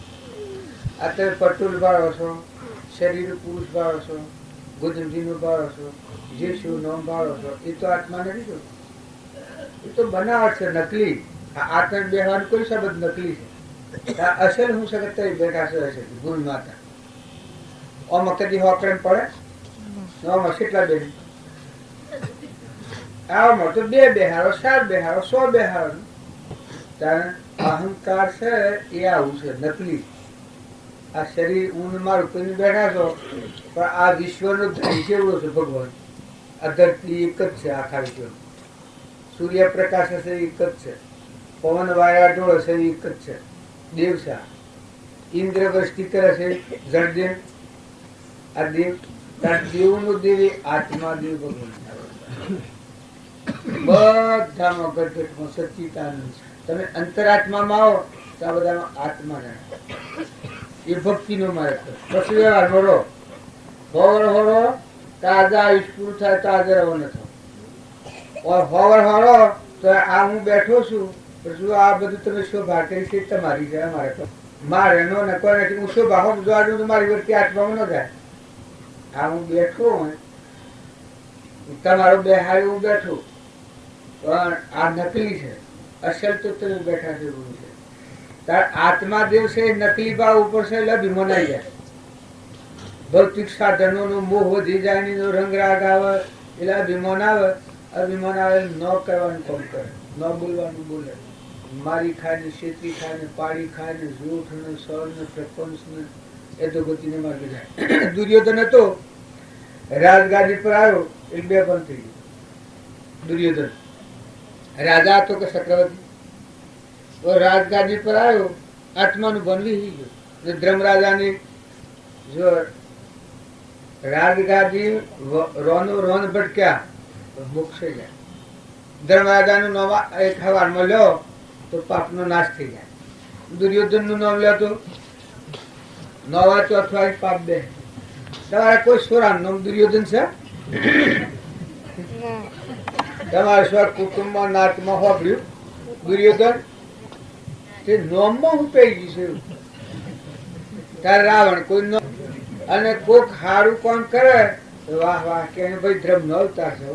આ તમે પટુલ ભાળો છો, શરીર પુરુષ ભાળો છો, ગુજમજીનો ભાળો છો, જે શિવનો ભાળો છો, એ તો આત્મા નથી. એ તો બનાવટ છે, નકલી. આત્મા બેહવાનું કોઈ શબ્દ નકલી છે. અસલ હું શકત બેઠા છે ગુરુ માતા. આમાં કદી હોકરણ પડે આમાં કેટલા બેન આમાં તો 2 બેહારો 4 બેહારો 100 બેહારો. કારણ અહંકાર છે એ આવું છે, નકલી. આ શરીર હું ને મારું કરીને બેઠા છો, પણ આ વિશ્વનો ધણી કેવડો છે ભગવાન. આ ધરતી એક જ છે આખા વિશ્વ. સૂર્યપ્રકાશ હશે એક જ છે, પવન વાયા ઢોળ હશે એક જ છે, દેવસા. ઇન્દ્ર વૃષ્ટિ કરે છે જળદેવ, આ દેવ. દેવનું દેવ એ આત્મા દેવ ભગવાન. બધામાં ગટગટમાં સચ્ચિદાનંદ. તમે અંતરાત્મામાં આવો તો આ બધામાં આત્મા રહે. એ ભક્તિનો માર્ગ. પછી વ્યવહાર હોરો હોરો તાજા આયુષ પૂરું થાય તો હાજર આવો ન થાવ. હોવર હોરો તો આ હું બેઠો છું, પછી આ બધું તમે શોભા કરી છે તમારી છે, અમારે તો મારે નો ને કોઈ નથી. હું શોભા હોમ જોવાનું તો મારી વચ્ચે આત્મામાં ન જાય. આ હું બેઠો હોય, તમારો બેહારી હું બેઠું, પણ આ નકલી છે. અસલ તો તમે બેઠા છે એવું છે. તાર આત્મા દેવ છે નકલી ભાવ ઉપર છે એટલે અભિમાનાઈ જાય. ભૌતિક સાધનો નો મોહ વધી જાય, નો રંગ રાગ આવે એટલે અભિમાન આવે. અભિમાન આવે ન કરવાનું કામ કરે, ન બોલવાનું બોલે. મારી ખાય ને શેતી ખાય ને પાડી ખાય ને જૂઠ ને સળ ને પ્રપંચ ને એ તો ગતિને માર્ગે જાય. દુર્યોધન હતો, રાજગાદી પર આવ્યો એટલે 2 બંધ થઈ ગયું. દુર્યોધન રાજા હતો કે ચક્રવર્તી? તો રાજગાદી પર આવ્યો, આત્માનું બનવી ગયું. ધર્મરાજાની જો રાજગાદી રોનો રોન ભટક્યા મોક્ષે જાય. ધર્મરાજાનું નામ એક હવારમાં લ્યો તો પાપનો નાશ થઈ જાય. દુર્યોધનનું નામ લ્યો તો નવા ચોથવા પાપ બે. તમારે કોઈ સોરાનું નામ દુર્યોધન છે? તમારે સ્વ કુટુંબમાં નાતમાં હોભર્યું દુર્યોધન? તે નોમમાં હું પઈ ગયું છે. તારે રાવણ કોઈ નો, અને કોક સારું કામ કરે વાહ વાહ કે ભાઈ ધર્મ નો અવતાર છે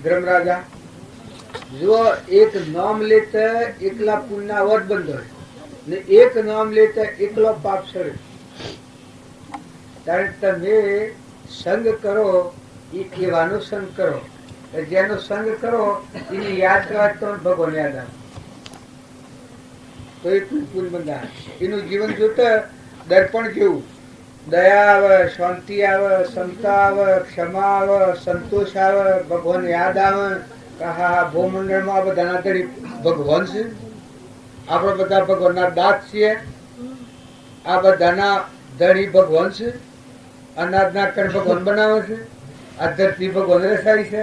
ધર્મરાજા. જો એક નામ લેતા એકલા પુણ્ય વધ બંધ હોય ને એક નામ લેતા એકલો પાપ સડે. ત્યારે તમે સંગ કરો એ કહેવાનો સંગ કરો. જેનો સંગ કરો એની યાદ કરવા તો ભગવાન યાદ આવે તો એ પુલ બંધા. એનું જીવન જોતા દર્પણ જેવું. દયા આવે, શાંતિ આવે, ક્ષમતા આવે, ક્ષમા આવે, સંતોષ આવે, ભગવાન યાદ આવે. હા ભૂમંડળમાં આ બધાના ધણી ભગવાન છે. આપણે બધા ભગવાનના દાસ છીએ. આ બધાના ધણી ભગવાન છે. અનાજના કણ ભગવાન બનાવે છે. આ ધરતી ભગવાન રસાડી છે.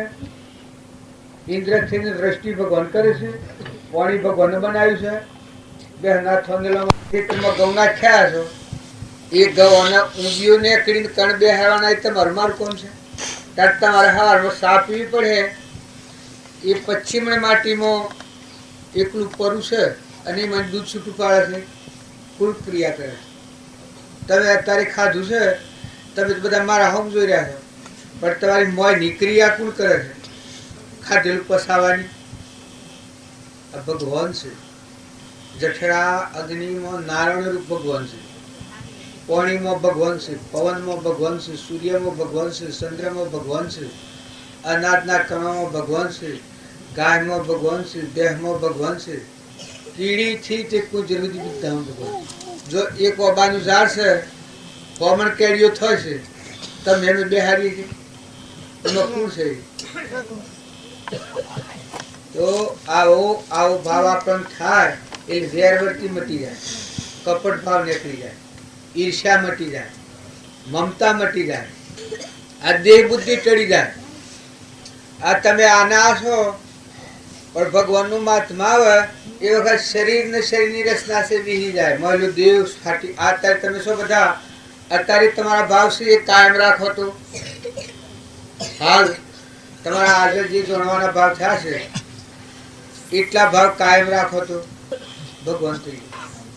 ઇન્દ્રથી દ્રષ્ટિ ભગવાન કરે છે. પાણી ભગવાન બનાવ્યું છે. બે નાથોમાં ઘઉં નાખ્યા છો, એ ઘઉં ઊંધિયો નીકળીને કણ બે હેવાના તમારું મારું કોણ છે? ત્યારે તમારે હવારમાં સા પીવી પડે. એ પશ્ચિમની માટીમાં એકલું પરું છે અને એમાં દૂધ છૂટું પાડે છે, કુલ ક્રિયા કરે છે. તમે અત્યારે ખાધું છે, તમે બધા મારા હોમ જોઈ રહ્યા છો, પણ તમારી મોયની ક્રિયા કુલ કરે છે ખાધેલું પસાવાની. આ ભગવાન છે. જઠરા અગ્નિમાં નારાયણ રૂપ ભગવાન છે. પાણીમાં ભગવાન છે, પવનમાં ભગવાન છે, સૂર્યમાં ભગવાન છે, ચંદ્રમાં ભગવાન છે, અનાજના કણોમાં ભગવાન છે, ગાયમાં ભગવાન છે, દેહમાં ભગવાન છે. કીડીથી તે કુંજરથી બધામાં ભગવાન. જો એક ઓબાનું ઝાડ છે, કોમણ કેરીઓ થાય છે, તમે એને બેહારી છે, એમાં કુળ છે. તો આવો આવો ભાવ આપણને થાય એટલે ઝેરવર્તી મટી જાય, કપટ ભાવ નીકળી જાય, ઈર્ષ્યા મટી જાય, મમતા મટી જાય, આ દેહ બુદ્ધિ ટળી જાય. આ તમે આના છો પણ ભગવાનનું મહાત્મા આવે એ વખત શરીર ને શરીરની રચના છે વીહી જાય. મળ્યું દેવ ફાટી. અત્યારે તમે શું બધા અત્યારે તમારા ભાવ છે એ કાયમ રાખો તો હાલ તમારા આગળ જે જોડવાના ભાવ થયા છે એટલા ભાવ કાયમ રાખો તો ભગવાન થઈ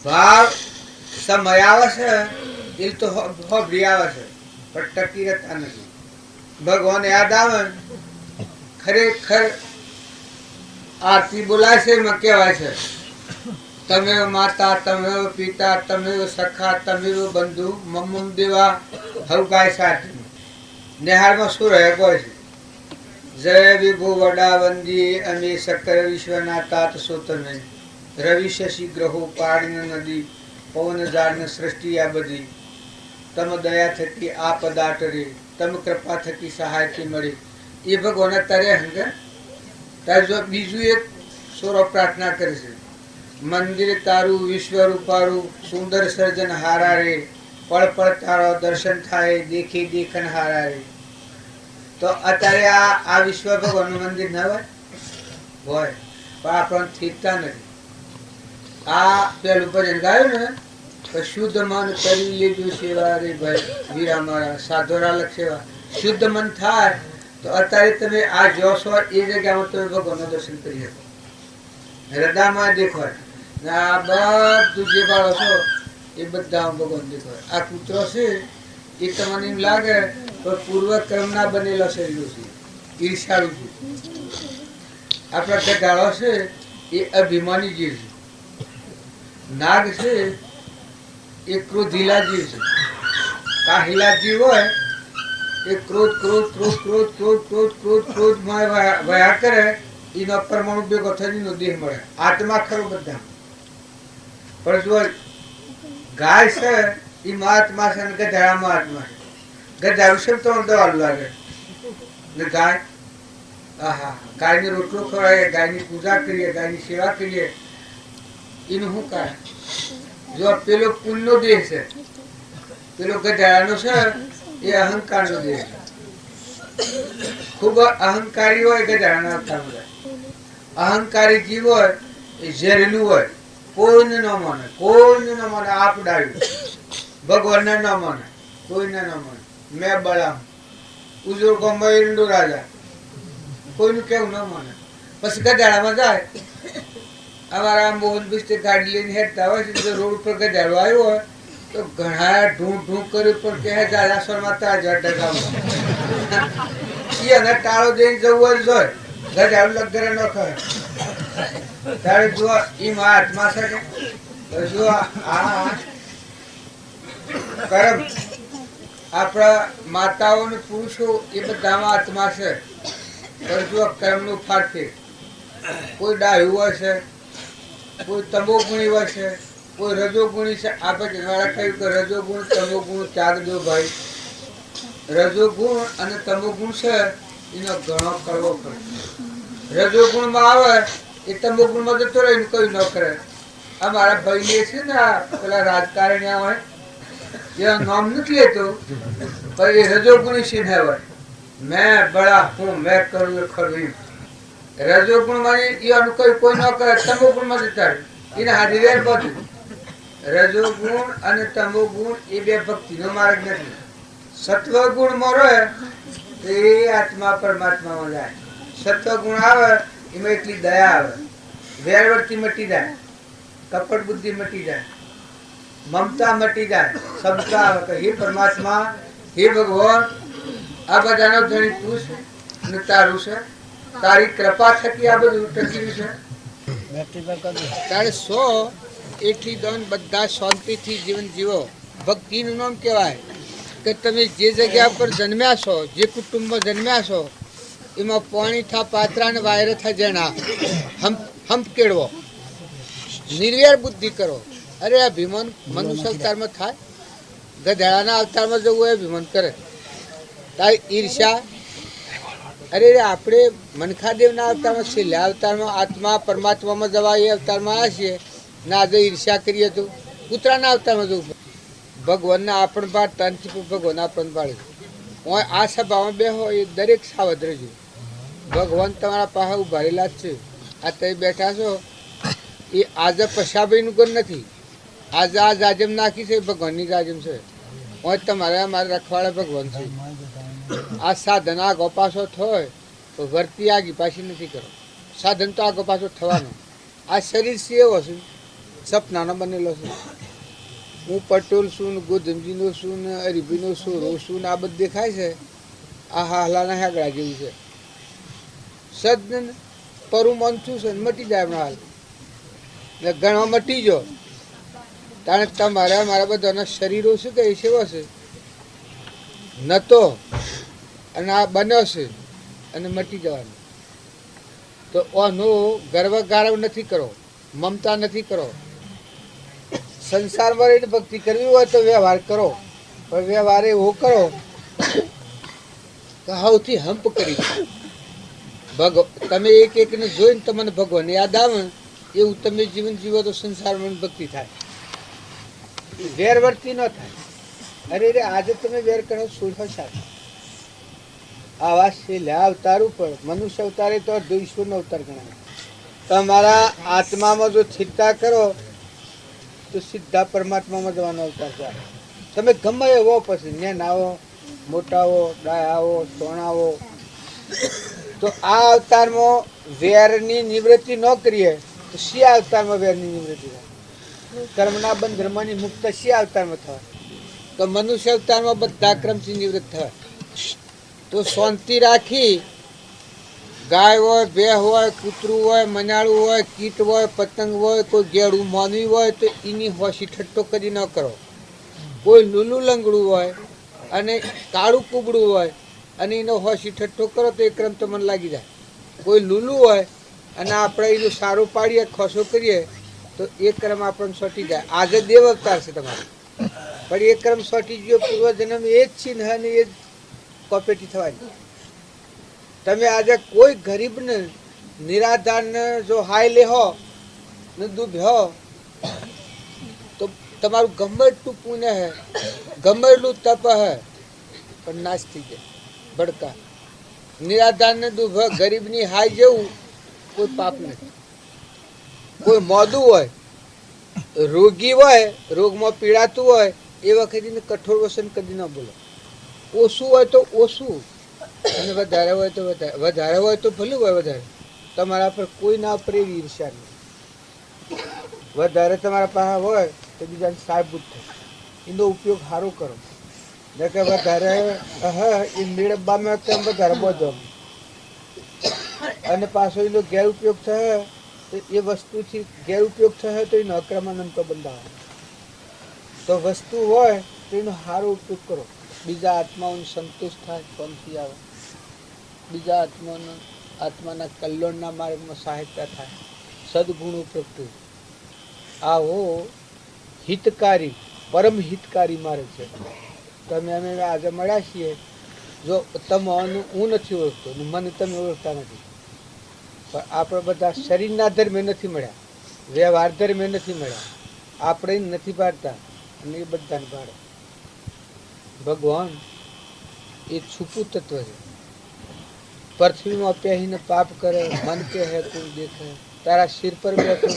ભાવ સમય આવે છે એ તો હોબરી આવે છે પણ ટકી રહેતા નથી. ભગવાન યાદ આવે ખરેખર આરતી બોલાય છે એમાં કહેવાય છે તમે માતા, તમે પિતા, તમે સખા, તમે બંધુ, મમ્મ દેવા હવ ગાય સાથે. નિહાળમાં શું રહે કોઈ છે? જય વિભુ વડા વંદી અમે સકર વિશ્વના તાત સોતમે રવિ શશી ગ્રહો પાડન નદી પવન જાળન સૃષ્ટિ આ બધી તમ દયા થકી આ પદાર્થ રે તમ કૃપા થકી સહાયથી મળી એ ભગવાન તારે હંગ તારે જો બીજું એક સોરો પ્રાર્થના કરે છે મંદિર તારું વિશ્વ રૂપારું સુંદર સર્જન હારા રે પળ પળ તારો દર્શન થાય દેખી દેખન હારા રે તો અત્યારે આ વિશ્વ ભગવાનનું મંદિર ના હોય પણ આપણને ઠીકતા નથી આ પેલું ભજન ગાયું ને તો શુદ્ધ મન કરી લીધું સેવા રે ભાઈ વીરા મારા સાધોરા લખ સેવા શુદ્ધ મન થાય તો અત્યારે તમે આ જો છો એ જગ્યામાં તમે ભગવાનનું દર્શન કરી શકો હૃદયમાં દેખાય ને આ બધું જે બાળો છો એ બધા ભગવાન દેખાય આ કૂતરો છે એ તમને એમ લાગે તો પૂર્વ કર્મના બનેલો શરીરો છે ઈર્ષાળુ છે આપણા ગધાડો છે એ અભિમાની જીવ છે નાગ છે એ ક્રોધીલા જીવ છે કાહિલા જીવ હોય એ ક્રોધ ક્રોધ ક્રોધ ક્રોધ ક્રોધ ક્રોધ ક્રોધ ક્રોધમાં વયા કરે એનો પરમાણુ ભેગો થઈને દેહ મળે આત્મા ખરો બધા પણ જો ગાય છે એ મહાત્મા છે અને ગધાડા મહાત્મા છે ગધા વિશે તો દવા લાગે ને ગાય આહા ગાયને રોટલો ખવડાવીએ ગાયની પૂજા કરીએ ગાયની સેવા કરીએ એનું શું કારણ જો પેલો પુણ્યનો દેહ છે પેલો ગધાડાનો છે એ અહંકારનો દેહ છે ખૂબ અહંકારી હોય ગધાડાના અવતારમાં અહંકારી જીવ હોય એ ઝેરેલું હોય કોઈને ન માને આપ ડાયું ભગવાનને ન માને કોઈને ન માને મેં બળામ ઉજોર ગોમઈંડો રાજા કોઈનું કેવું ન માને પછી ગધાડામાં જાય અમારા મોહન બિસ્તે ગાડી લઈને હેરતા હોય છે રોડ ઉપર ગધાડો આવ્યો હોય તો ઘણા ઢૂં ઢૂં કર્યું પણ કે જાલાસરમાં તાજા ડગામાં એને ટાળો દઈને જવું હોય ગધાડું લગરે ન ખાય તારે જો એમાં આત્મા છે કે જો આ કર્મ આપણા માતાઓ અને પુરુષો એ બધામાં આત્મા છે પણ જો કર્મનું ફાટે કોઈ ડાયું હોય છે કોઈ તમોગુણી હોય છે કોઈ રજોગુણી છે આ પછી વાળા કહ્યું કે રજોગુણ તમોગુણ ત્યાગ દો ભાઈ રજોગુણ અને તમોગુણ છે એનો ઘણો કરવો પડે રજોગુણમાં આવે એ તમોગુણમાં જતો રહે કઈ ન કરે આ મારા ભાઈ છે ને પેલા રાજકારણી હોય એનું નામ નથી લેતો પણ એ રજોગુણી સિંહ હોય મેં બળા હું મેં કરું એ ખરું રજોગુણમાં એનું કોઈ ન કરે તમોગુણમાં જતા એને હાજરી રહે બધું રજોગુણ અને તમોગુણ એ બે ભક્તિનો માર્ગ નથી સત્વગુણમાં રહે તો એ આત્મા પરમાત્મામાં જાય સત્વગુણ આવે એમાં એટલી દયા આવે વેરવર્તી મટી જાય કપટ બુદ્ધિ મટી જાય મમતા મટી જાય સમતા આવે કે હે પરમાત્મા હે ભગવાન આ બધાનો ધણી તું છે અને તારું છે તારી કૃપા થકી આ બધું ટક્યું છે તારે સો એટલી દોન બધા શાંતિથી જીવન જીવો ભક્તિનું નામ કહેવાય કે તમે જે જગ્યા પર જન્મ્યા છો જે કુટુંબમાં જન્મ્યા છો એમાં પાણી થા પાત્રા ને વાયર થા જણા હમ કેળવો નિર્વેર બુદ્ધિ કરો અરે આ ભીમન મનુષ્ય અવતારમાં થાય ગધાડાના અવતારમાં જવું એ ભીમન કરે તારી ઈર્ષા અરે આપણે મનખાદેવના અવતારમાં છેલ્લા અવતારમાં આત્મા પરમાત્મામાં જવા એ અવતારમાં આવ્યા છીએ ને આજે ઈર્ષા કરીએ તો કૂતરાના અવતારમાં જવું ભગવાનના આપણ પાડ તનથી ભગવાન આપણ પાડે હું આ સભામાં બેહો એ દરેક સાવધ રહેજો ભગવાન તમારા પાસે ઉભા રહેલા જ છે આ તમે બેઠા છો એ આજે પશાભાઈનું ઘર નથી આજે આ જાજમ નાખી છે ભગવાનની જાજમ છે હું તમારે મારા રખવાડા ભગવાન છે આ સાધન આગો પાછો થાય તો વર્તી આગી પાછી નથી કરો સાધન તો આગો પાછો થવાનો આ શરીર છે એવો છે સપનાનો બનેલો છે હું પટોલ છું ને ગોધમજીનો છું ને અરીબીનો સોરો છું ને આ બધું દેખાય છે આ હાલાના હેગડા જેવું છે સદ પરું મન છું છે ને મટી જાય હમણાં હાલ ને ઘણો મટી જો તાણે તમારા મારા બધાના શરીરો શું કહે છે ન તો અને આ બન્યો છે અને મટી જવાનું. તો ઓનો ગર્વ ગારવ નથી કરો, મમતા નથી કરો. સંસારમાં રહીને ભક્તિ કરવી હોય તો વ્યવહાર કરો, પણ વ્યવહાર એવો કરો કે સૌથી હંપ કરી તમે એક એકને જોઈને તમને ભગવાન યાદ આવે એવું તમે જીવન જીવો તો સંસારમાં ભક્તિ થાય, વેરવર્તી ન થાય. અરે રે આજે તમે વેર કરો સુરહ સાથે આવા શીલા અવતાર ઉપર મનુષ્ય અવતારે તો ઈશ્વરનો અવતાર ગણાય. તમારા આત્મામાં જો સ્થિરતા કરો તો સીધા પરમાત્મામાં જવાનો અવતાર છે. તમે ગમે એવો પછી નેન આવો, મોટા આવો, ડાય આવો, સોણા આવો, તો આ અવતારમાં વેરની નિવૃત્તિ ન કરીએ તો શી અવતારમાં વેરની નિવૃત્તિ થાય? કર્મના બંધ ધર્મની મુક્ત શી અવતારમાં થાય? તો મનુષ્ય અવતારમાં બધા ક્રમથી નિવૃત્ત થાય. તો શાંતિ રાખી ગાય હોય, બે હોય, કૂતરું હોય, મનાળું હોય, કીટ હોય, પતંગ હોય, કોઈ ગેડું માનવી હોય તો એની હોશી ઠટ્ટો કદી ન કરો. કોઈ લૂલું લંગડું હોય અને કાળું કૂબડું હોય અને એનો હોશી ઠટ્ટો કરો તો એ ક્રમ તો મને લાગી જાય. કોઈ લૂલું હોય અને આપણે એનું સારું પાડીએ, ખોસો કરીએ તો એ ક્રમ આપણને સોટી જાય. આજે દેવ અવતાર છે તમારો, પણ એ ક્રમ સોટી ગયો. પૂર્વજન્મ એ જ છે ને એ જ કોપેટી થવાની. તમે આજે કોઈ ગરીબને નિરાધારને જો હાય લેહો ને દુભ્યો તો તમારું ગમે એટલું પુણ્ય હે, ગમે એટલું તપ હે, પણ નાશ થઈ જાય ભડકા. નિરાધારને દુભ્યો, ગરીબની હાય જેવું કોઈ પાપ નથી. કોઈ મોદું હોય, રોગી હોય, રોગમાં પીડાતું હોય એ વખતે કઠોર વસન કદી ન બોલો. ઓછું હોય તો ઓછું અને વધારે હોય તો વધારે, વધારે હોય તો ભલું હોય વધારે. તમારા પર કોઈ ના પર એવી ઈર્ષ્યા નહીં. વધારે તમારા પાસે હોય તો બીજાને સાહેબૂત થાય, એનો ઉપયોગ સારો કરો. કે વધારે એ મેળવવામાં તેમ વધારે બધો અને પાછો એનો ગેરઉપયોગ થશે તો એ વસ્તુથી ગેરઉપયોગ થશે તો એનો અક્રમાનંદ તો બંધાવે. તો વસ્તુ હોય તો એનો સારો ઉપયોગ કરો. બીજા આત્માઓને સંતોષ થાય, શાંતિ આવે. બીજા આત્માના કલ્યાણના માર્ગમાં સહાયતા થાય, સદગુણો પ્રગટે. આવો હિતકારી, પરમ હિતકારી માર્ગ છે. તમે અમે આજે મળ્યા છીએ, જો તમારું હું નથી ઓળખતો ને મને તમે ઓળખતા નથી, પણ આપણે બધા શરીરના ધર્મે નથી મળ્યા, વ્યવહાર ધર્મે નથી મળ્યા. આપણે નથી પાડતા અને એ બધાને પાડે. ભગવાન એ છૂપું તત્વ છે. પૃથ્વીમાં પહેરીને પાપ કરે, મન કે હે તું દેખે, તારા શિર પર બેઠો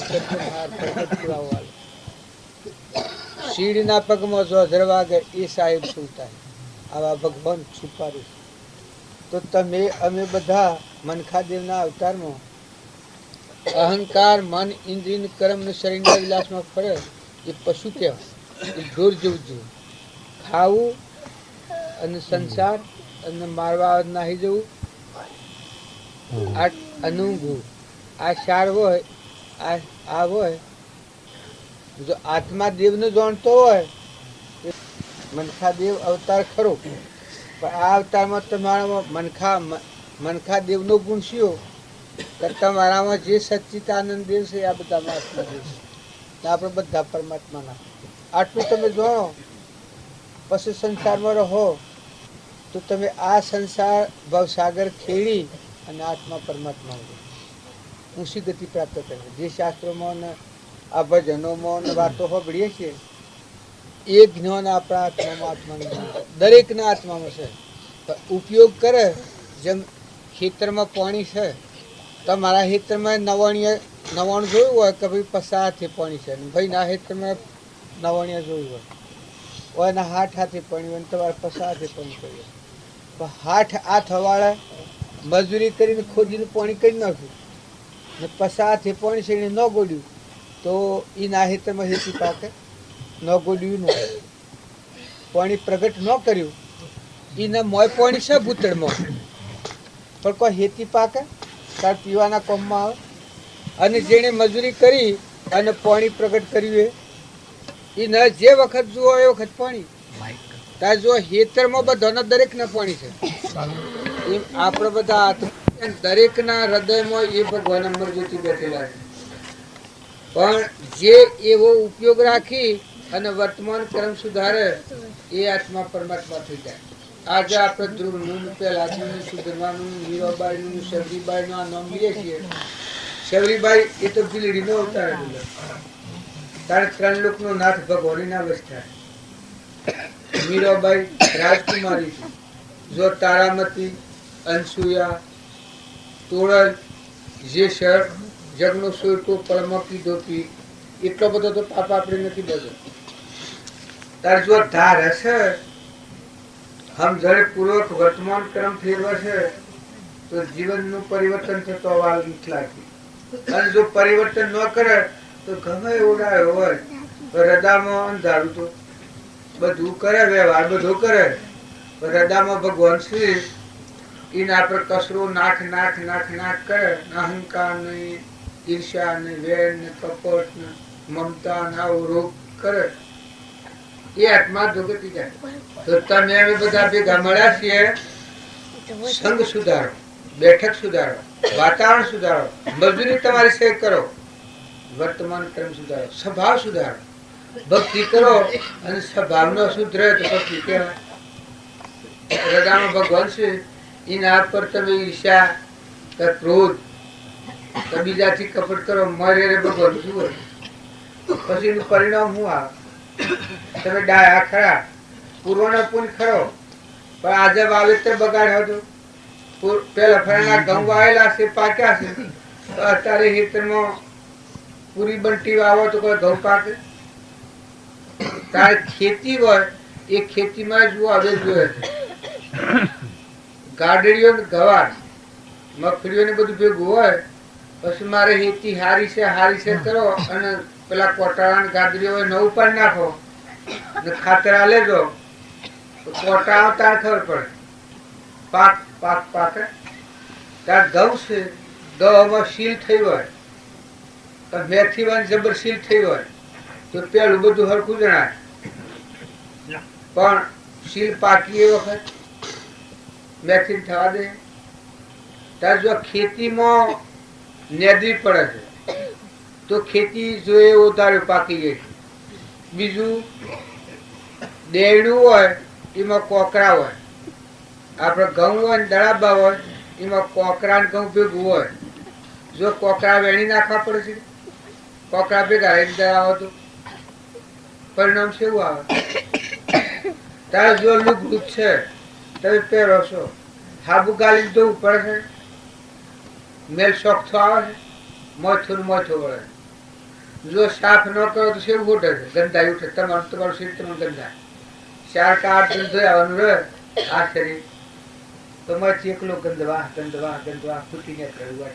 શીડીના પગમાં જો ધરવાગે એ સાહેબ સુલતા. આવા ભગવાન છુપારું. તો તમે અમે બધા મનખાદેવના અવતારમાં અહંકાર, મન, ઇન્દ્રિય, કર્મ ને શરીરના વિલાસમાં ફરે એ પશુ કહેવાય. એ ઢોર જેવું જેવું ખાવું અને સંસાર અને મારવા નાહી જવું, આ અનુભવ, આ સાર હોય, આ હોય. જો આત્મા દેવને જાણતો હોય મનખાદેવ અવતાર ખરો, પણ આ અવતારમાં તમારામાં મનખા દેવનો ગુણ શીઓ કે તમારામાં જે સચ્ચિદાનંદ દેવ છે આ બધામાં આત્મા દેવ છે. આપણે બધા પરમાત્માના. આટલું તમે જાણો પછી સંસારમાં રહો તો તમે આ સંસાર ભવસાગર ખેડી અને આત્મા પરમાત્મા ઊંચી ગતિ પ્રાપ્ત કરે. જે શાસ્ત્રોમાં ને આ ભજનોમાં ને વાતો સાંભળીએ છીએ એ જ્ઞાન આપણા આત્માનું દરેકના આત્મામાં છે. ઉપયોગ કરે. જેમ ખેતરમાં પાણી છે, તમારા ખેતરમાં 99 જોયું હોય કે ભાઈ 50 હાથે પાણી છે, ભાઈ ના ખેતરમાં 99 જોયું હોય એના 60 હાથે પાણી હોય, તમારે 50 હાથે પાણી કર્યું. તો 60 હાથ હવાળે મજૂરી કરીને ખોદીને પાણી કરી નાખ્યું ને 50 હાથે પાણી છે એને ન ગોડ્યું તો એ ના ખેતરમાં ખેતી પાકે. ન ગોડ્યું ને પાણી પ્રગટ ન કર્યું એના મોય પાણી છે ભૂતળમાં, પણ કોઈ ખેતી પાકે તાર પીવાના કામમાં આવે. અને જેણે મજૂરી કરી અને પાણી પ્રગટ કર્યું એ ન જે વખત જુઓ એ વખત પાણી. તાર જો ખેતરમાં બધાના દરેકના પાણી છે, એમ આપણે બધા આત્મા દરેકના હૃદયમાં એ ભગવાન અમરજ્યોતિ બેઠેલા છે. પણ જે એવો ઉપયોગ રાખી અને વર્તમાન કર્મ સુધારે એ આત્મા પરમાત્મા થઈ જાય. આજે આપણે ધ્રુવનું, પહેલાદનું, સુધરવાનું, મીરાબાઈનું, શબરીબાઈનું આ નામ લઈએ છીએ. શબરીબાઈ એ તો બિલડીનો અવતાર હતો. તારે 3 લોકનો નાથ ભગવાનના અવસ્થા. મીરાબાઈ રાજકુમારી છે. જો તારામતી, અનસુયા, તોરલ જે શર જગનો સોયટો પળમાં કીધો પી એટલો બધો તો પાપ આપણે નથી બધો. તાર જો ધાર હશે સમજણ પૂર્વક વર્તમાન ક્રમ ફેરવશે તો જીવનનું પરિવર્તન થતો વાર નથી લાગતી. અને જો પરિવર્તન ન કરે તો ગમે એવડાયો હોય હૃદયમાં અંધારું તો બધું કરે, વ્યવહાર બધું કરે, હૃદયમાં ભગવાન શ્રી એના પર કસરો નાખ નાખ નાખ નાખ કરે. અહંકાર ને ઈર્ષ્યા ને વેર ને કપટ ને મમતા ને આવો રોગ કરે એ આત્મા ધોગતી જાય. તો તમે અમે બધા ભેગા મળ્યા છીએ સંઘ સુધારો, બેઠક સુધારો, વાતાવરણ સુધારો, મજૂરી તમારી સહી કરો, વર્તમાન ક્રમ સુધારો, સ્વભાવ સુધારો, ભક્તિ કરો અને સ્વભાવનો સુધરે તો ભક્તિ કહેવાય. હૃદયમાં ભગવાન છે એના પર તમે ઈર્ષ્યા કે ક્રોધ કે બીજાથી કપટ કરો મરે ભગવાન શું હોય પછી એનું પરિણામ શું આવે? તમે ડાયા ખરા, પૂર્વનો પુન ખરો, પણ આજે વાવેતર બગાડ્યો હતો. પેલા ફળના ઘઉં વાવેલા છે, પાક્યા છે, તો અત્યારે ખેતરમાં પૂરી બંટી વાવો તો કોઈ ઘઉં પાકે? તારે ખેતી હોય એ ખેતીમાં જ આવે જોઈએ. ગાડડીઓ ને ગવાર મગફળીઓ ને બધું ભેગું હોય પછી મારે ખેતી હારી છે કરો અને પેલા કોટાળા ગાદરીઓ હોય નવું પાડી નાખો ને ખાતર આલે જો તો કોટાળો તાર ખબર પડે પાક પાક પાકે. ત્યાં ઘઉં છે, ઘઉંમાં સીલ થઈ હોય તો મેથી વાન જબર સીલ થઈ હોય તો પેલું બધું હરખું જણાય. પણ સીલ પાકી એ વખત મેથી થવા દે. ત્યાં જો ખેતીમાં નેદવી પડે છે તો ખેતી જોઈએ ઉતાર્યું પાકી જાય. બીજું દેડું હોય એમાં કોકરા હોય, આપણે ઘઉં હોય ને દળાબા હોય એમાં કોકરા ને ઘઉં ભેગું હોય. જો કોકરા વેણી નાખવા પડે છે, કોકરા ભેગા રહી દળાવો તો પરિણામ કેવું આવે? તારે જો લુગડું છે તમે પહેરો છો, હાબુ ગાલી જવું પડે છે, મેલ શોખ તો આવે છે, મોથું મોથું વળે. જો સાફ ન કરો તો શેવું ઉઠે છે, ગંદા ઉઠે. તમારું શરીર તમે ગંદા 4 કે 8 દિન ધોઈ આવવાનું રહે આ શરીર તો મથી એકલો ગંદવા ગંદવા ગંદવા ખૂટીને કરવું.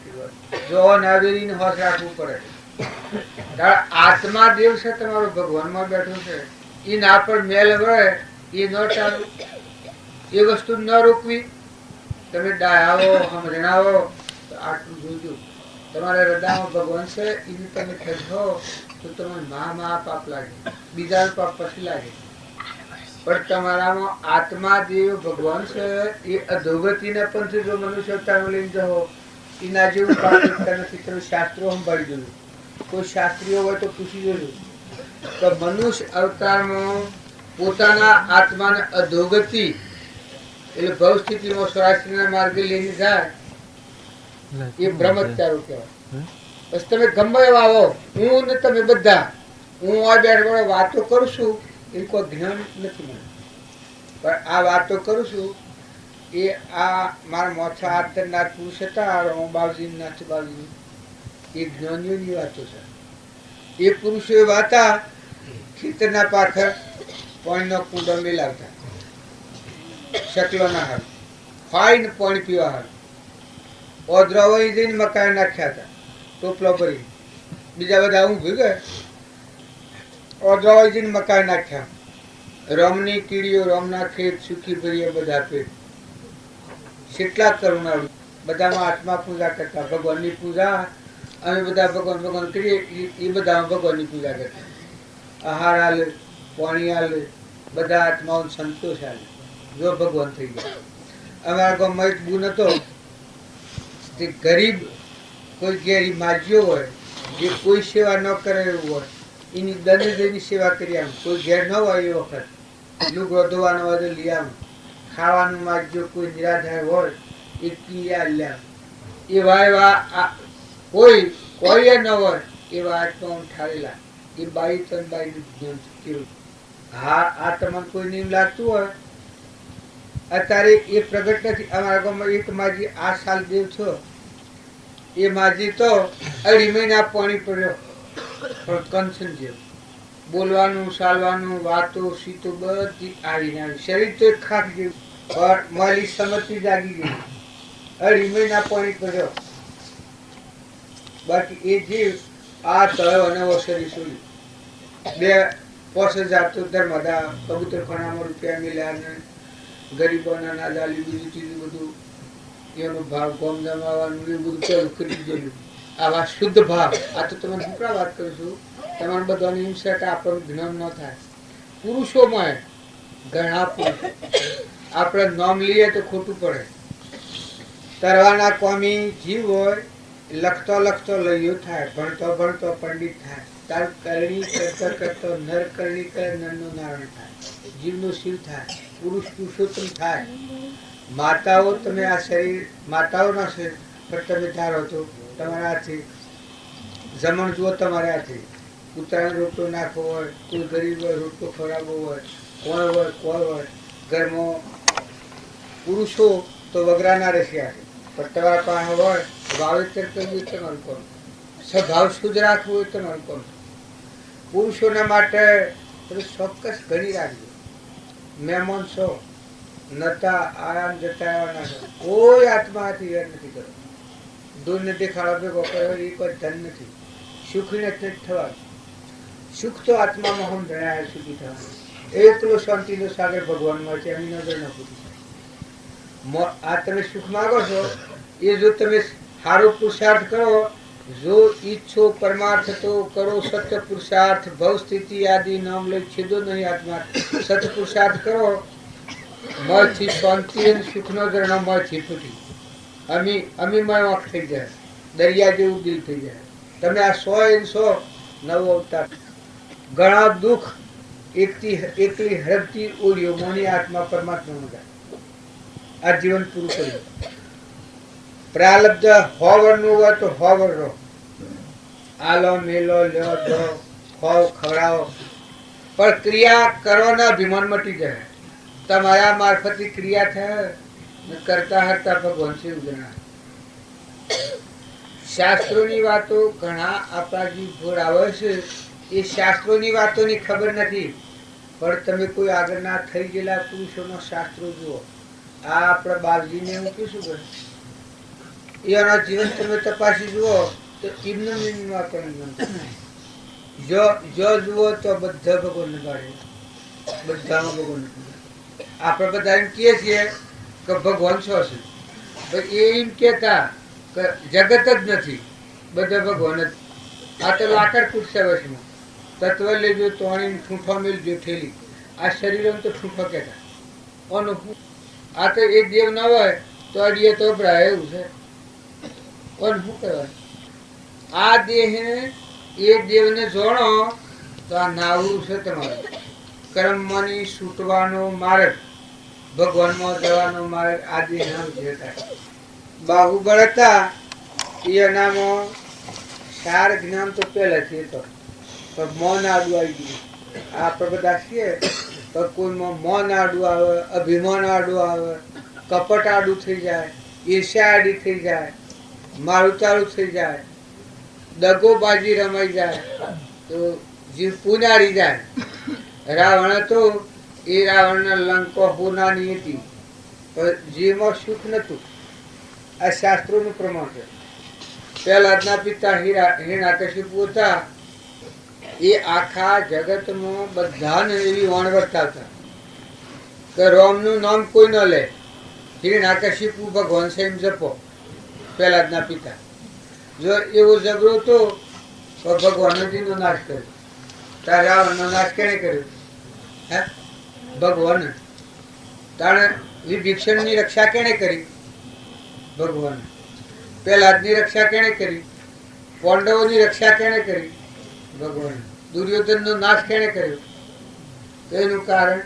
જો નવીને હોશ રાખવું પડે. આત્મા દેવ છે તમારો ભગવાનમાં બેઠું છે એ ના પર મેલ વળે એ ન ચાલુ. એ વસ્તુ ન રોકવી. તમે ડાયાવો સમજણાવો તો આટલું જોજો. તમારા હૃદયમાં ભગવાન છે એને તમે ખેંચો તો તમને મહા પાપ લાગે, બીજા પાપ પછી લાગે. પણ તમારામાં આત્મા દેવ ભગવાન છે એ અધોગતિના પંથ જો મનુષ્ય અવતારમાં લઈને જાઓ એના જેવું પાપ નથી. તમે શાસ્ત્રો સંભાળી જોયું, કોઈ શાસ્ત્રીઓ હોય તો પૂછી જોજો તો મનુષ્ય અવતારમાં પોતાના આત્માને અધોગતિ એટલે ભવ સ્થિતિમાં સ્વરાષ્ટ્રના માર્ગે લઈને જાય એ બ્રહ્મચારો કહેવાય. બસ તમે ગમે એવા આવો, હું ને તમે બધા, હું આ બેઠ વાતો કરું છું એ કોઈ જ્ઞાન નથી મને, પણ આ વાતો કરું છું એ આ મારા મોછા આદરના પુરુષ હતા બાવજી નાથ બાવજી એ જ્ઞાનીઓની વાતો છે. એ પુરુષો એવા હતા ખેતરના પાછળ પાણીનો કુંડો મિલાવતા, શકલો ના હાલ ફાઈન પાણી પીવા હાલ ઓદ્રવાઈ જઈને મકાઈ નાખ્યા હતા ટોપલો ભરી. બીજા બધા હું ભેગા ઓદ્રવાઈ જઈને મકાઈ નાખ્યા. રમની કીડીઓ રમના ખેત સુખી ભરીએ બધા પેટ. કેટલા કરુણાળુ બધામાં આત્મા પૂજા કરતા, ભગવાનની પૂજા અમે બધા ભગવાન ભગવાન કરીએ એ બધામાં ભગવાનની પૂજા કરતા. આહાર આલે, પાણી આલે, બધા આત્માઓને સંતોષ આલે. જો ભગવાન થઈ ગયા અમારા ગામમાં એક ગુણ હતો, તે ગરીબ કોઈ ઘેરી માજીઓ હોય, જે કોઈ સેવા ન કરે એવું હોય, એની દંડની સેવા કરી આમ. કોઈ ઘેર ન હોય એ વખત લુગડો ધોવાનો હોય તો લઈ આમ. ખાવાનું માગજો કોઈ નિરાધાર હોય એ કિયા લ્યા. એવા એવા કોઈ કોઈ ન હોય એવા આત્મા ઠારેલા એ બાઈ તન બાઈ નું જ્ઞાન. હા, આ તમને કોઈ નિયમ લાગતું હોય અત્યારે એ પ્રગટ નથી. અમારા ગામમાં એક માજી આ સાલ દેવ છો, એ માજી તો 2.5 મહિના પાણી પડ્યો, પણ કંચન જેવું બોલવાનું ચાલવાનું વાતો સીતો બધી આવીને આવી. શરીર તો એક ખાક જેવું, પણ મારી સમજથી જાગી ગઈ. 2.5 મહિના પાણી પડ્યો. બાકી એ જીવ આ તળો અને ઓસરી સુઈ 2-5 તો ધર્મદા કબૂતર ખાનામાં રૂપિયા મળ્યા ને ગરીબોના નાદાલી બીજું ત્રીજું બધું એનો ભાવ ગમ જમાવાનું એ બધું પેલું કરી દીધેલું. આવા શુદ્ધ ભાવ. આ તો તમે શું વાત કરું છું, તમારે બધાની હિંસા કે આપણું જ્ઞાન ન થાય. પુરુષોમાં ઘણા પુરુષો આપણે નામ લઈએ તો ખોટું પડે. તરવાના કોમી જીવ હોય, લખતો લખતો લઈયો થાય, ભણતો ભણતો પંડિત થાય. તાર કરણી કરતો કરતો નર કરણી કરે, નરનું નારાયણ થાય, જીવનું શિવ થાય, પુરુષ પુરુષોત્તમ થાય. માતાઓ તમે આ શરીર માતાઓ ના છે, પણ તમે ધારો છો તમારા હાથથી જમણ જુઓ, તમારા હાથથી કૂતરાનો રોટલો નાખવો હોય, કોઈ ગરીબ હોય રોટલો ખવડાવવો હોય, કોણ હોય કોણ હોય. ઘરમાં પુરુષો તો વગરાના રહેશે, પણ તમારા પાસે હોય વાવેતર કરવું તમારું કોણ, સ્વભાવ શુદ્ધ રાખવું હોય તમારું કોણ. પુરુષોના માટે ચોક્કસ ઘણી રાખજો. મહેમાન છો નતા આરામ જતા આવવાના છો, કોઈ આત્માથી યાદ નથી કરો. દૂરને દેખાડો ભેગો કર્યો એ કોઈ ધન નથી. સુખી નથી થવાનું. સુખ તો આત્મામાં હમ જણાય સુખી થવાનું. એકલો શાંતિનો સાગર ભગવાનમાં છે, એની નજર ન પૂરી. આ તમે સુખ માગો છો, એ જો તમે સારો પુરુષાર્થ કરો, જો ઈચ્છો પરમાર્થ તો કરો સત્ય પુરુષાર્થ. ભવ સ્થિતિ આદિ નામ લઈ છેદો નહીં આત્મા. સત્ય પુરુષાર્થ કરો, મળથી શાંતિ અને સુખનો ઝરણો મળથી ફૂટી અમીમય વાંક થઈ જાય, દરિયા જેવું દિલ થઈ જાય. તમે આ 100 નવો અવતાર. ઘણા દુઃખ એકલી હરપતી ઓળીઓ મોની આત્મા પરમાત્મા જાય. આ જીવન પૂરું કર્યું. પ્રાલબ્ધ 100 વર્ષનું હોય તો 100 વર્ષ રહો. આલો મેલો લ્યો દો ખાઓ ખવડાવો, પણ ક્રિયા કરવાના અભિમાન મટી જાય. તમારા મારફતની ક્રિયા થાય, કરતા હરતા ભગવાન શિવ જણા. શાસ્ત્રોની વાતો ઘણા આપણા જે ભોળ આવે છે, એ શાસ્ત્રોની વાતોની ખબર નથી, પણ તમે કોઈ આગળના થઈ ગયેલા પુરુષોના શાસ્ત્રો જુઓ. આ આપણા બાપજીને એવું કહીશું કે એના જીવન તમે તપાસી જુઓ તો એમની વાતો જો જુઓ તો બધા ભગવાન ગાડે, બધામાં ભગવાન. આપણે બધા એમ કહીએ છીએ કે ભગવાન શું છે, એ એમ કેતા કે જગત જ નથી, બધા ભગવાન જ. આ તો લાકડ કૂટશે વશમાં. તત્વ લેજો તોણી ઠૂંઠો મેલજો ઠેલી. આ શરીર તો ઠૂંઠો કહેતા. આ તો એક દેવ ન હોય તો અડીએ તો ભરાય એવું છે. શું કહેવાય? આ દેહ એ દેવને જોડો તો આ નાવું છે તમારું. કર્મની છૂટવાનો માર્ગ, ભગવાનમાં જવાનો માર્ગ આ દેહ નામ છે. બાહુબળ હતા એનામાં સાર જ્ઞાન તો પહેલાથી હતો, પણ મૌન આડું આવી ગયું. આપણે બધા છીએ તો કોઈમાં મૌન આડું આવે, અભિમાન આડું આવે, કપટ આડું થઈ જાય, ઈર્ષ્યા આડી થઈ જાય, મારું તારું થઈ જાય, દગોબાજી રમાઈ જાય તો જીવ પુનારી જાય. રાવણ હતો એ રાવણના લંકો પુનાની હતી, પણ જીવમાં સુખ નતું. આ શાસ્ત્રોનું પ્રમાણ છે. પહેલાના પિતા હિરણ્યકશિપુ હતા, એ આખા જગતમાં બધાને એવી વણ વર્તાવતા કે રામનું નામ કોઈ ન લે. હિરણ્યકશિપુ ભગવાન છે એમ જપો. પહેલાના પિતા જો એવો જબરો હતો તો ભગવાનજીનો નાશ કર્યો. તાર રાવણનો નાશ કેને કર્યો? હે ભગવાન. તાણે વિભીષણની રક્ષા કેણે કરી? ભગવાન. પ્રહલાદની રક્ષા કેણે કરી? પાંડવોની રક્ષા કેણે કરી? ભગવાન. દુર્યોધનનો નાશ કેણે કર્યો? તેનું કારણ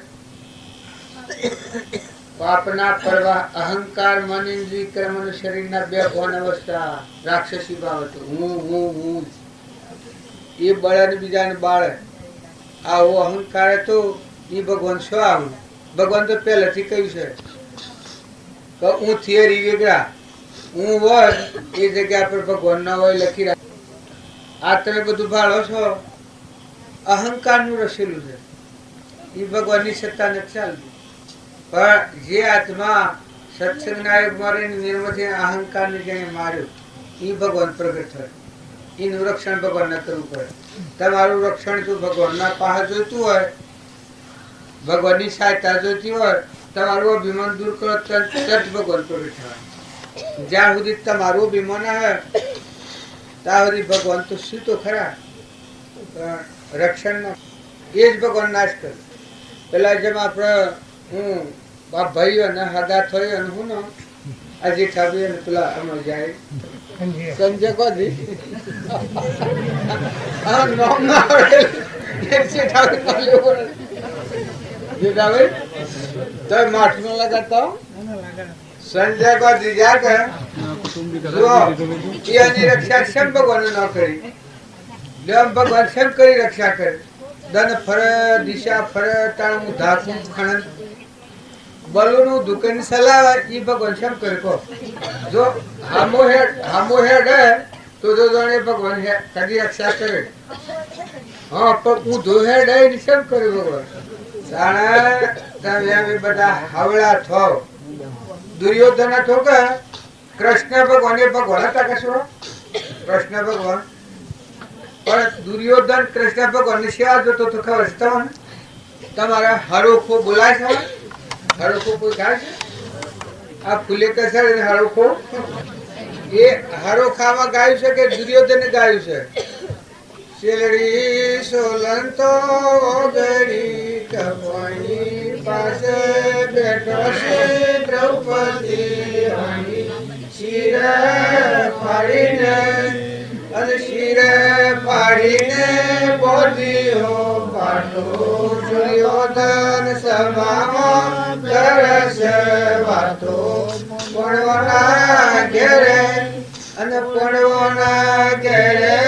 પાપના પ્રવાહ, અહંકાર, મન, ઇન્દ્રિય, કર્મ અને શરીરના બે ભોન અવસ્થા, રાક્ષસી ભાવ હતો. હું એ બળ અને બીજાને બાળ. આવો અહંકાર હતો એ ભગવાન શું આવું? ભગવાન તો પહેલેથી કહ્યું છે કે હું થિયરી વેગળા, હું હોય એ જગ્યા પર ભગવાન ના હોય લખી રાખ. આ તમે બધું ભાળો છો, અહંકારનું રસેલું છે. એ ભગવાનની સત્તા નથી ચાલતી. પણ જે આત્મા સત્સંગના યુગમાં રહીને નિર્મથી અહંકારને જેને માર્યો એ ભગવાન પ્રગટ થાય. એનું રક્ષણ ભગવાનને કરવું પડે. તમારું રક્ષણ જો ભગવાનના પાસે જોઈતું હોય, ભગવાનની સહાયતા જોઈતી હોય, તમારું અભિમાન દૂર કરો તરત ભગવાન પ્રગટ થાય. જ્યાં સુધી તમારું અભિમાન આવે ત્યાં સુધી ભગવાન તો શું તો ખરા, રક્ષણ એ જ ભગવાન નાશ કરે. પેલા જેમ આપણે હું ભાઈઓ ને હગા થયો અને હું આજે ખાવી અને પેલા અમે જાય સંજય કોદી સંજય કોદી જાય રક્ષા શેમ ભગવાન ન કરી? ભગવાન શેમ કરી રક્ષા કરે? દન ફરે દિશા ફરે તાણું ધાકું ખણન બલુનું દુકાન સલાવે એ ભગવાન શેમ કરે કહો? જો હામો હેડ તો જો જાણે ભગવાન કદી રક્ષા કરે. હા પણ હું ધો હેડ શેમ કરે ભગવાન? તમે બધા હાવડા થો. દુર્યોધન થો કે કૃષ્ણ ભગવાન એ ભગવાન હતા કશો? કૃષ્ણ ભગવાન પણ દુર્યોધન કૃષ્ણ ભગવાન ની સેવા જોતો તો ખબર છે તમને? તમારા હરોખો બોલાય છે? હરોખો કોઈ ખાય છે? આ ફૂલે કસર હરોખો એ હરોખામાં ગાયું છે કે દુર્યોધને ગાયું છે? શેલડી સોલંતો ગરી કપણી પાસે બેઠો છે દ્રૌપદી શિર ફાડીને અને શિરે પાડીને બોધ્યો પાટો દુર્યોધન સભામાં કરસ વાતો પડવાના ઘેરે અને પડવાના ઘેરે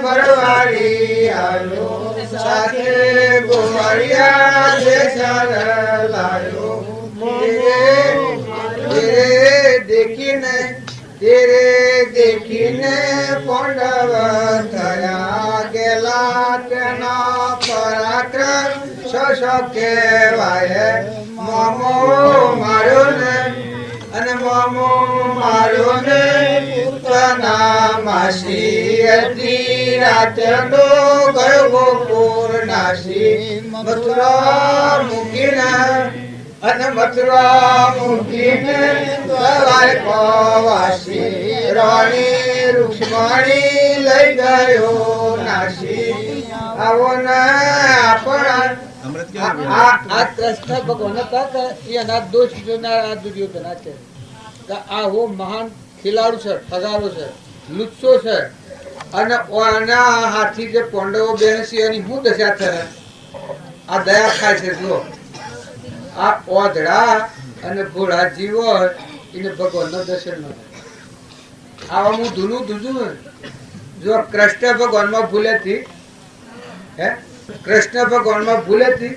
ભરવાડી આવ્યો સાથે ગોવાળિયા દેશર લાયો દેખીને તેરે દેખીને પાંડવ થયા ગેલા તેના પરાક્રમ શો કહેવાય. મોમો માર્યો ને અને મોમો માર્યો ને પોતાના માસી હતી રાતનો ગયો ગોકુળ નાસી મથુરા મૂકીને અને મથુરા મૂકીને વાસી રાણી રૂક્ષ્મણી લઈ ગયો નાસી. આવો ને આપણા આ કૃષ્ણ ભગવાન હતા કે એના દોષ જોનાર દુર્યોધન છે. આવો મહાન ખેલાડુ છે, ઠગારો છે, લુચ્ચો છે અને ઓના હાથી જે પાંડવો બેન છે એની શું દશા થાય? આ દયા ખાય છે. જો આ ઓધડા અને ઘોડા જીવો એને ભગવાન નો દર્શન ન થાય. આવા હું ધૂનું ધૂજું. જો કૃષ્ણ ભગવાન માં ભૂલેથી કૃષ્ણ ભગવાન માં ભૂલેથી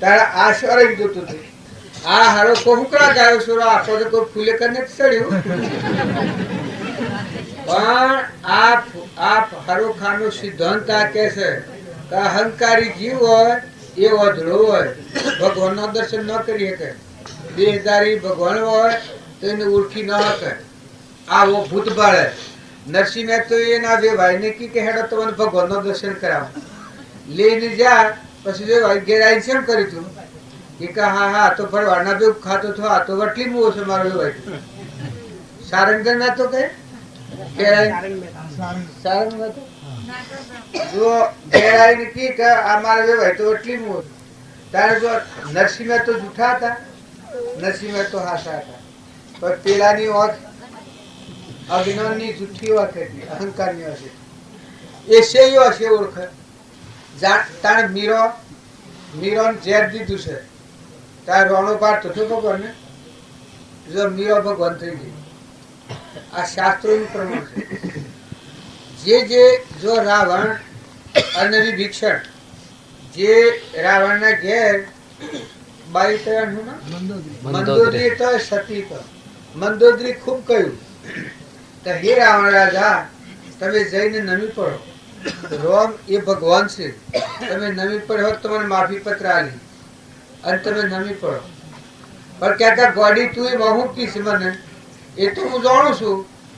તારા આ સ્વર જોતું હતું. આ હારો કોહુકડા ગાયો સુરો આખો તો કોઈ ફૂલે કરીને ચડ્યું. પણ આ હરોખાનો સિદ્ધાંત આ કે છે કે અહંકારી જીવ હોય એ ઓધળો હોય, ભગવાન નું દર્શન ન કરી શકે. દેહધારી ભગવાન હોય તો એને ઓળખી ન શકે. આવો ભૂત બાળે નરસિંહ તો એના બે ભાઈ ને કે હેડો તમને ભગવાન નું દર્શન કરાવો. લઈને જા પછી જો ઘેર આવીને શેમ કર્યું તું કે હા તો ફરવાના બે ખાતો થો. આ તો વટલી મુવો છે મારો ભાઈ. સારંગન ના તો કે સારંગ જો ઘેર આવીને કે આ મારા બે ભાઈ તો વટલી મુવો. તારે જો નરસિંહ તો જૂઠા હતા. નરસિંહ તો હાસા હતા, પણ પેલાની ઓખ અજ્ઞાનની જુઠ્ઠી ઓખ હતી, અહંકારની ઓખ હતી. એ શેયો હશે ઓળખ તાણે મીરો ઝેર દીધું છે તારે રોણો પાડતો છો ભગવાન ને, જો મીરો ભગવાન થઈ ગઈ. આ શાસ્ત્રોનું પ્રમાણ છે. જે જો રાવણ અને વિભીષણ જે રાવણના ઘેર બાઈ તરણનું ના મંદોદરી તો સતી તો મંદોદરી ખૂબ કહ્યું તો હે રાવણ રાજા તમે જઈને નમી પડો, રોમ એ ભગવાન છે, તમે નમી પડો તમારે માફી પત્ર આલી અને તમે નમી પડો. પણ ક્યાંક ગોડી તું એ બહુ કીશ મને એ તો હું જાણું છું,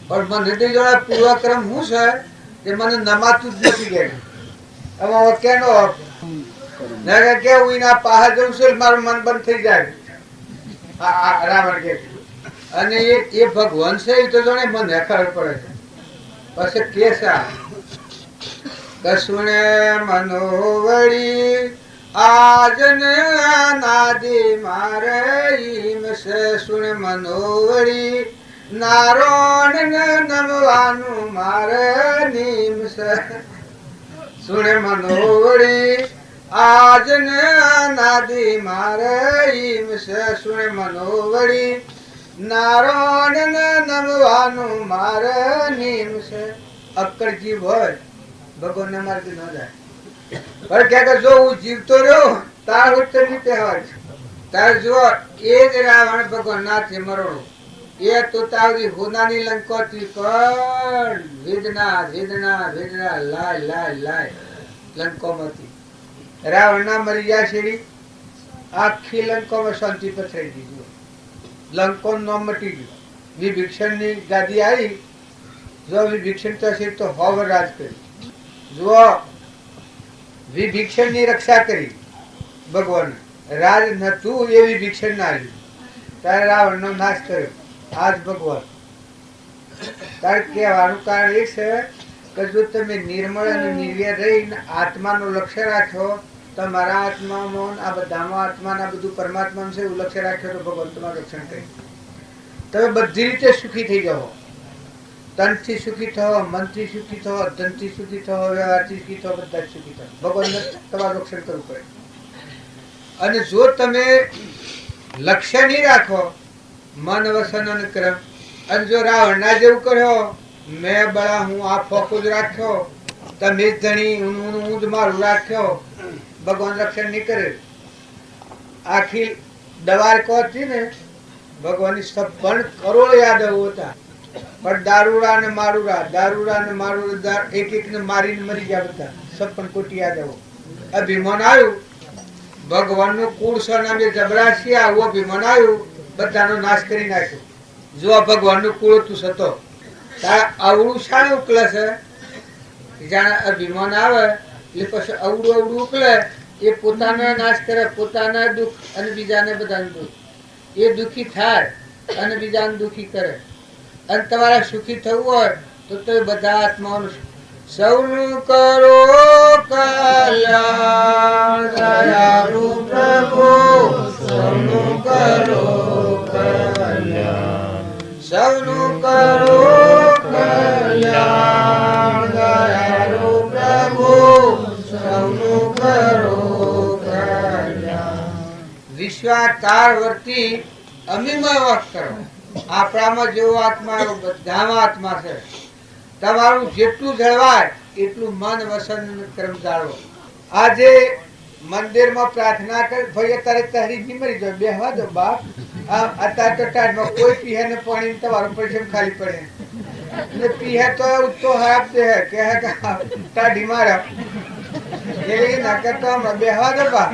પણ મને નહીં જાણે પૂર્વક્રમ શું છે કે મને નમાતું જ નથી ગયું. હવે કેનો કેવું એના પહાડ જવું છે મારું મન બંધ થઈ જાય રાવણ કે, અને એ ભગવાન છે એ તો જાણે મને ખબર પડે છે. પછી કેસા કસુણે મનોવળી આજન નાદી મારે ઈમ સે સુણ મનોવળી નારોણ નમવાનું મારે નીમ સે સુણ મનોવળી આજન નાદી મારે ઈમ સે સુણ મનોવળી નારોણ નમવાનું મારે નીમ સે. અક્કડ જીવ હોય ભગવાન ના માર્ગે ન જાય, પણ ક્યાંક જો હું જીવતો રહ્યો તાર ઉત્તરની તહેવાર છે. તાર જો એ જ રાવણ ભગવાન નાથે મરણો એ તો તારી હોનાની લંકોથી પણ વેદના વેદના વેદના લાય લાય લાય લંકોમાંથી રાવણ ના મરી ગયા છેડી આખી લંકોમાં શાંતિ પથરાઈ દીધું. લંકો નો મટી ગયું. વિભીષણ ની ગાદી આવી, જો વિભીષણ તો છે તો હોવ રાજ કર્યું. જો વિભીષણ ની રક્ષા કરી ભગવાન, રાજ નતું એ વિભીષણ ના આવ્યું, તારે રાવણ નો નાશ કર્યો. આજ ભગવાન તારે કહેવાનું કારણ એ છે કે જો તમે નિર્મળ અને નિર્વ્ય રહીને આત્માનું લક્ષ્ય રાખો, તમારા આત્મામાં આ બધામાં આત્માના બધું પરમાત્માનું છે એવું લક્ષ્ય રાખ્યો તો ભગવાન તમારું રક્ષણ કરે. તમે બધી રીતે સુખી થઈ જાઓ, તનથી સુખી થો, મનથી સુખી થો, ધનથી સુખી થો, વ્યવહારથી સુખી થો, બધા જ સુખી થો. ભગવાનને તમારું રક્ષણ કરવું પડે. અને જો તમે લક્ષ્ય નહીં રાખો મન વસન અને કર્મ, અને જો રાવણ ના જેવું કર્યો મેં બળા હું આ ફોકો જ રાખ્યો, તમે જ ધણી હું જ મારું રાખ્યો, ભગવાન રક્ષણ નહીં કરે. આખી દવાર કહી ને ભગવાનની સપન કરોડ યાદવો હતા, પણ દારૂડા ને મારુડા એક એક ને મારીને મરી ગયા બધા 56 કોટી યાદવો. અભિમાન આવ્યું ભગવાન નું કુળ નામે જબરાશી આવું અભિમાન આવ્યું, બધાનો નાશ કરી નાખ્યો. જો આ ભગવાન નું કુળ તું સતો તારે અવળું શાણે ઉકલે છે, જાણે અભિમાન આવે એટલે પછી અવડું અવડું ઉકલે એ પોતાનો નાશ કરે, પોતાના દુઃખ અને બીજાને બધાનું દુઃખ, એ દુઃખી થાય અને બીજાને દુઃખી કરે. અને તમારે સુખી થવું હોય તો બધા આત્માઓનું સૌનું કરો કલ્યાણ દયાળુ પ્રભુ, સૌનું કરો કલ્યાણ, સૌનું કરો કલ્યાણ દયાળુ પ્રભુ, સૌનું કરો કલ્યાણ. વિશ્વાકાર વર્તી અમીમય વાત કરો. આપણામાં જેવો આત્મા બધામાં આત્મા છે. તમારું જેટલું જળવાય એટલું મન વસન કર્મ જાળવો. આજે મંદિરમાં પ્રાર્થના કરે ભાઈ અત્યારે તહરી નહીં મરી જાય બેહવા દો બાપ, અત્યારે તો ટાઢમાં કોઈ પીહે ને પાણી તમારું પૈસા ખાલી પડે ને પીહે તો ઉઠતો હરાબ દે કે ટાઢી મારા એ ના કરતા બેહવા દો બાપ.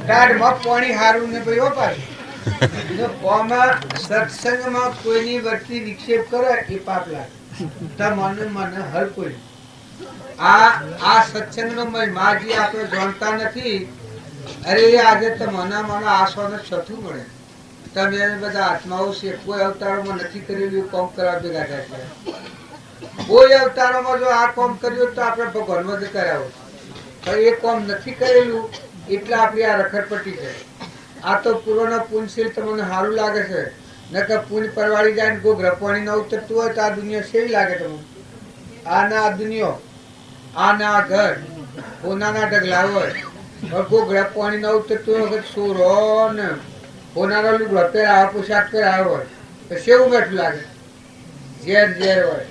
ટાઢમાં પાણી હારું ને ભાઈ પાછું સત્સંગમાં કોઈની વર્તી વિક્ષેપ કરે એ પાપ લાગે. મને હર કોઈ આ સત્સંગનો મહિમા જે આપણે જાણતા નથી. અરે આજે તો મના આસો ને છઠ્ઠું મળે. તમે બધા આત્માઓ છે કોઈ અવતારોમાં નથી કરેલું કામ કરવા ભેગા થાય છે. કોઈ અવતારોમાં જો આ કામ કર્યું તો આપણે ભગવાનમાં જ કરાવો, પણ એ કામ નથી કરેલું એટલે આપણી આ રખડપટ્ટી છે. આ તો પૂર્વનો પુણ્યશીલ તમને સારું લાગે છે, નકર પુણ્ય પરવાળી જાય ને કોઈ ગ્રહપાણી ન ઉતરતું હોય તો આ દુનિયા કેવી લાગે તમને? આ ના આ દુનિયા, આ ના આ ઘર, કોનાના ઢગલા હોય, પણ કોઈ ગ્રહપાણી ન ઉતરતું હોય વખત સોરો ને કોનાનો લુગડો પહેરાવો, પોશાક પહેરાવો હોય તો કેવું બેઠું લાગે? ઝેર ઝેર હોય.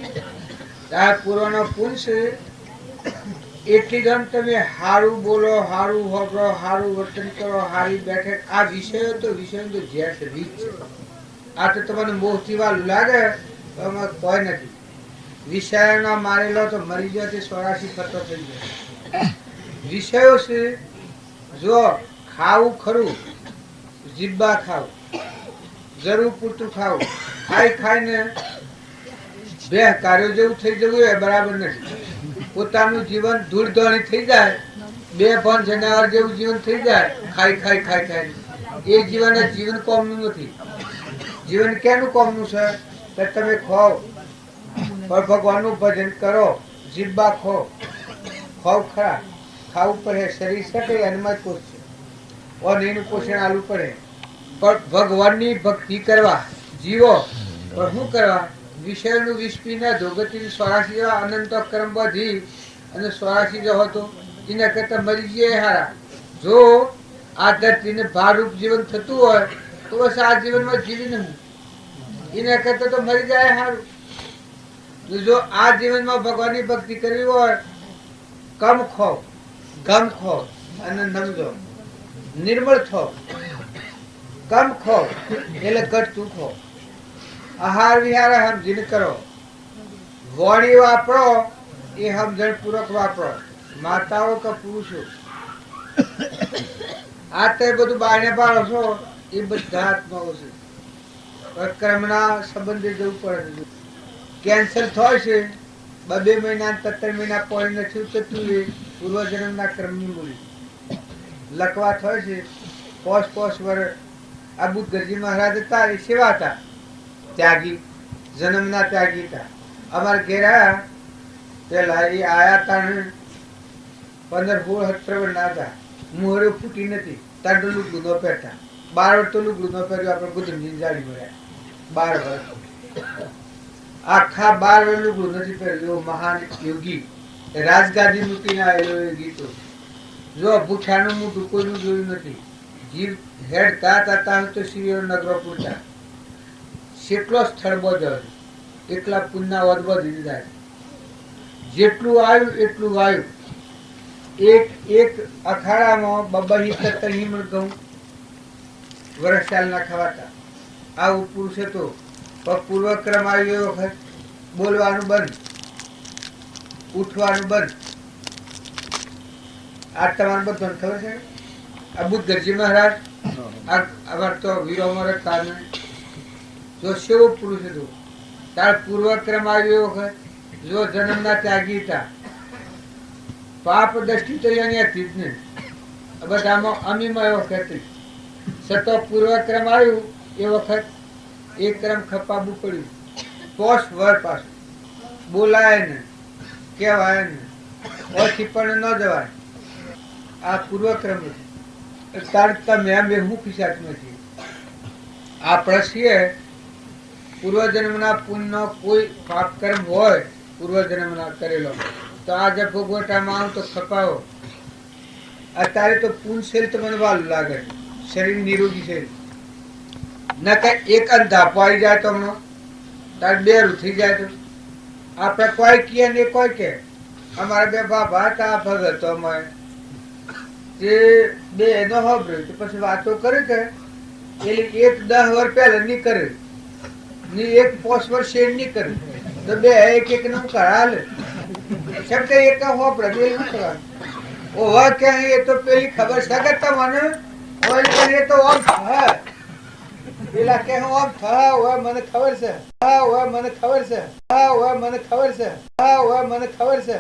આ પૂર્વનો પુણ્ય એટલી ગમ તમે હારું બોલો, હારું હોબળો, હારું વર્તન કરો, હારી બેઠક, આ વિષયો તો ઝેર છે, વિષ છે. આ તો તમને મોહથી વાલું લાગે તો એમાં કોઈ નથી. વિષયોના મારેલો તો મરી ગયો તે 84 ફતો થઈ જાય. વિષયો છે જો ખાવું ખરું, જીબ્બા ખાવ, જરૂર પૂરતું ખાવું, ખાઈને બે કાર્યો જેવું થઈ જવું એ બરાબર નથી. પોતાનું જીવન ધૂળધોણી થઈ જાય, બે ભણ જનાવર જેવું જીવન થઈ જાય, ખાઈ એ જીવન કોમનું નથી. જીવન કેનું કોમનું છે? કે તમે ખાઓ પણ ભગવાનનું ભજન કરો, જીબ્બા ખાઓ ખરા, ખાવું પડે, શરીર શકે એનમાં જ પોષશે, અને એનું પોષણ આલવું પડે. પણ ભગવાનની ભક્તિ કરવા જીવો, પણ શું કરવા? વિષયનું વિષ પીને ધોગતી 84 જેવા અનંત કર્મ બધી અને 84 જો હતો એના કરતા મરી જઈએ હારા. જો આ ધરતીને ભારરૂપ જીવન થતું હોય તો બસ આ જીવનમાં જીવી નહીં, એના કરતા તો મરી જાય હારું. જો આ જીવનમાં ભગવાનની ભક્તિ કરવી હોય, કમ ખો, ગમ ખો અને નમજો, નિર્મળ થો. કમ ખો એટલે ઘટતું ખો, આહાર વિહાર સમજીને કરો, વાણી વાપરો એ સમજણ પૂર્વક વાપરો, માતાઓ કે પુરુષો. આ તે બધું બાયણે પાડો છો એ બધા આત્માઓ છે. કર્મના સંબંધે જવું પડે. કેન્સર થાય છે 2 મહિના 3 મહિના પોઈ નથી ઉતરતું, એ પૂર્વજન્મના કર્મની મૂડી. લકવા થાય છે 5 વર્ષ. આ બુદ્ધજી મહારાજ હતા એ સેવા હતા, ત્યાગી, જન્મના ત્યાગી હતા. અમારા ઘેર આયા પેલા એ આયા તા 15-16 વર્ષના હતા. મોહરે ફૂટી નથી, તાંડો લુગડું ન પહેરતા. 12 વર્ષ તો લુગડું ન પહેર્યું. આપણે ગુદરજી જાડી મળ્યા 12 વર્ષ, આખા 12 વર્ષ લુગડું નથી પહેર્યું. એવો મહાન યોગી, રાજગાદી મૂકીને આવેલો એ ગીતો. જો ભૂખ્યાનું મોઢું કોઈનું જોયું નથી. જીવ હેડતા હતા તો શિવિર નગરો પૂરતા. કેટલો સ્થળ બધો એકલા પુણ્યના વધબધી જાય. જેટલું આવ્યું એટલું વાયું. એક અખાડામાં 22-23 મણ ઘઉં વર્ષાલના ખવાતા. આવું પુરુષ હતો. પૂર્વક્રમ આવ્યો એ વખત બોલવાનું બંધ, ઉઠવાનું બંધ. આ તમારે બધાને ખબર છે. આ બુદ્ધજી મહારાજ અમાર તો વીરો મરદ કારણે જો શેવો પુરુષ હતો. તાર પૂર્વક્રમ આવ્યો વખત જો જન્મના ત્યાગી હતા. પાપ દ્રષ્ટિ તો એની હતી જ નહીં, બધામાં અમીમાં એ વખત સતો પૂર્વક્રમ આવ્યું એ વખત એક ક્રમ ખપાવવું પડ્યું. 5 વર્ષ પાછું બોલાય ને કહેવાય ને ઓછી પણ ન જવાય. આ પૂર્વક્રમ નથી. તાર તમે બે હું ખિસાત નથી. આપણે છીએ પૂર્વજન્મના પુણ્યનો કોઈ પાપ કર્મ હોય પૂર્વજન્મના કરેલો તો આજે ભોગવટામાં આવું તો ખપાવો. અત્યારે તો પુણ્યશીલ તો મને વાલું લાગે, શરીર નિરોગી છે. ન કઈ એક અંધાપો આવી જાય તો હમણાં તાર 2 થઈ જાય તો આપણે કોઈ કીએ ને કોઈ કે. અમારા 2 બાબા હતા ભગતો અમારે તે 2 નો હોબર્યું તો પછી વાતો કરે કે એટલે 1 10 વર્ષ પહેલા ની કરે ને 1 5 વર્ષ શેર ની કરે તો 2 એક નું કરાલે. શબ્દ એક હોબરે 2 નું કરાલે. ઓવા કે એ તો પેલી ખબર છે કે તમને ઓય કરે તો ઓમ થાય પેલા કે હું ઓમ થાય ઓય મને ખબર છે, હા ઓય મને ખબર છે, હા ઓય મને ખબર છે, હા ઓય મને ખબર છે.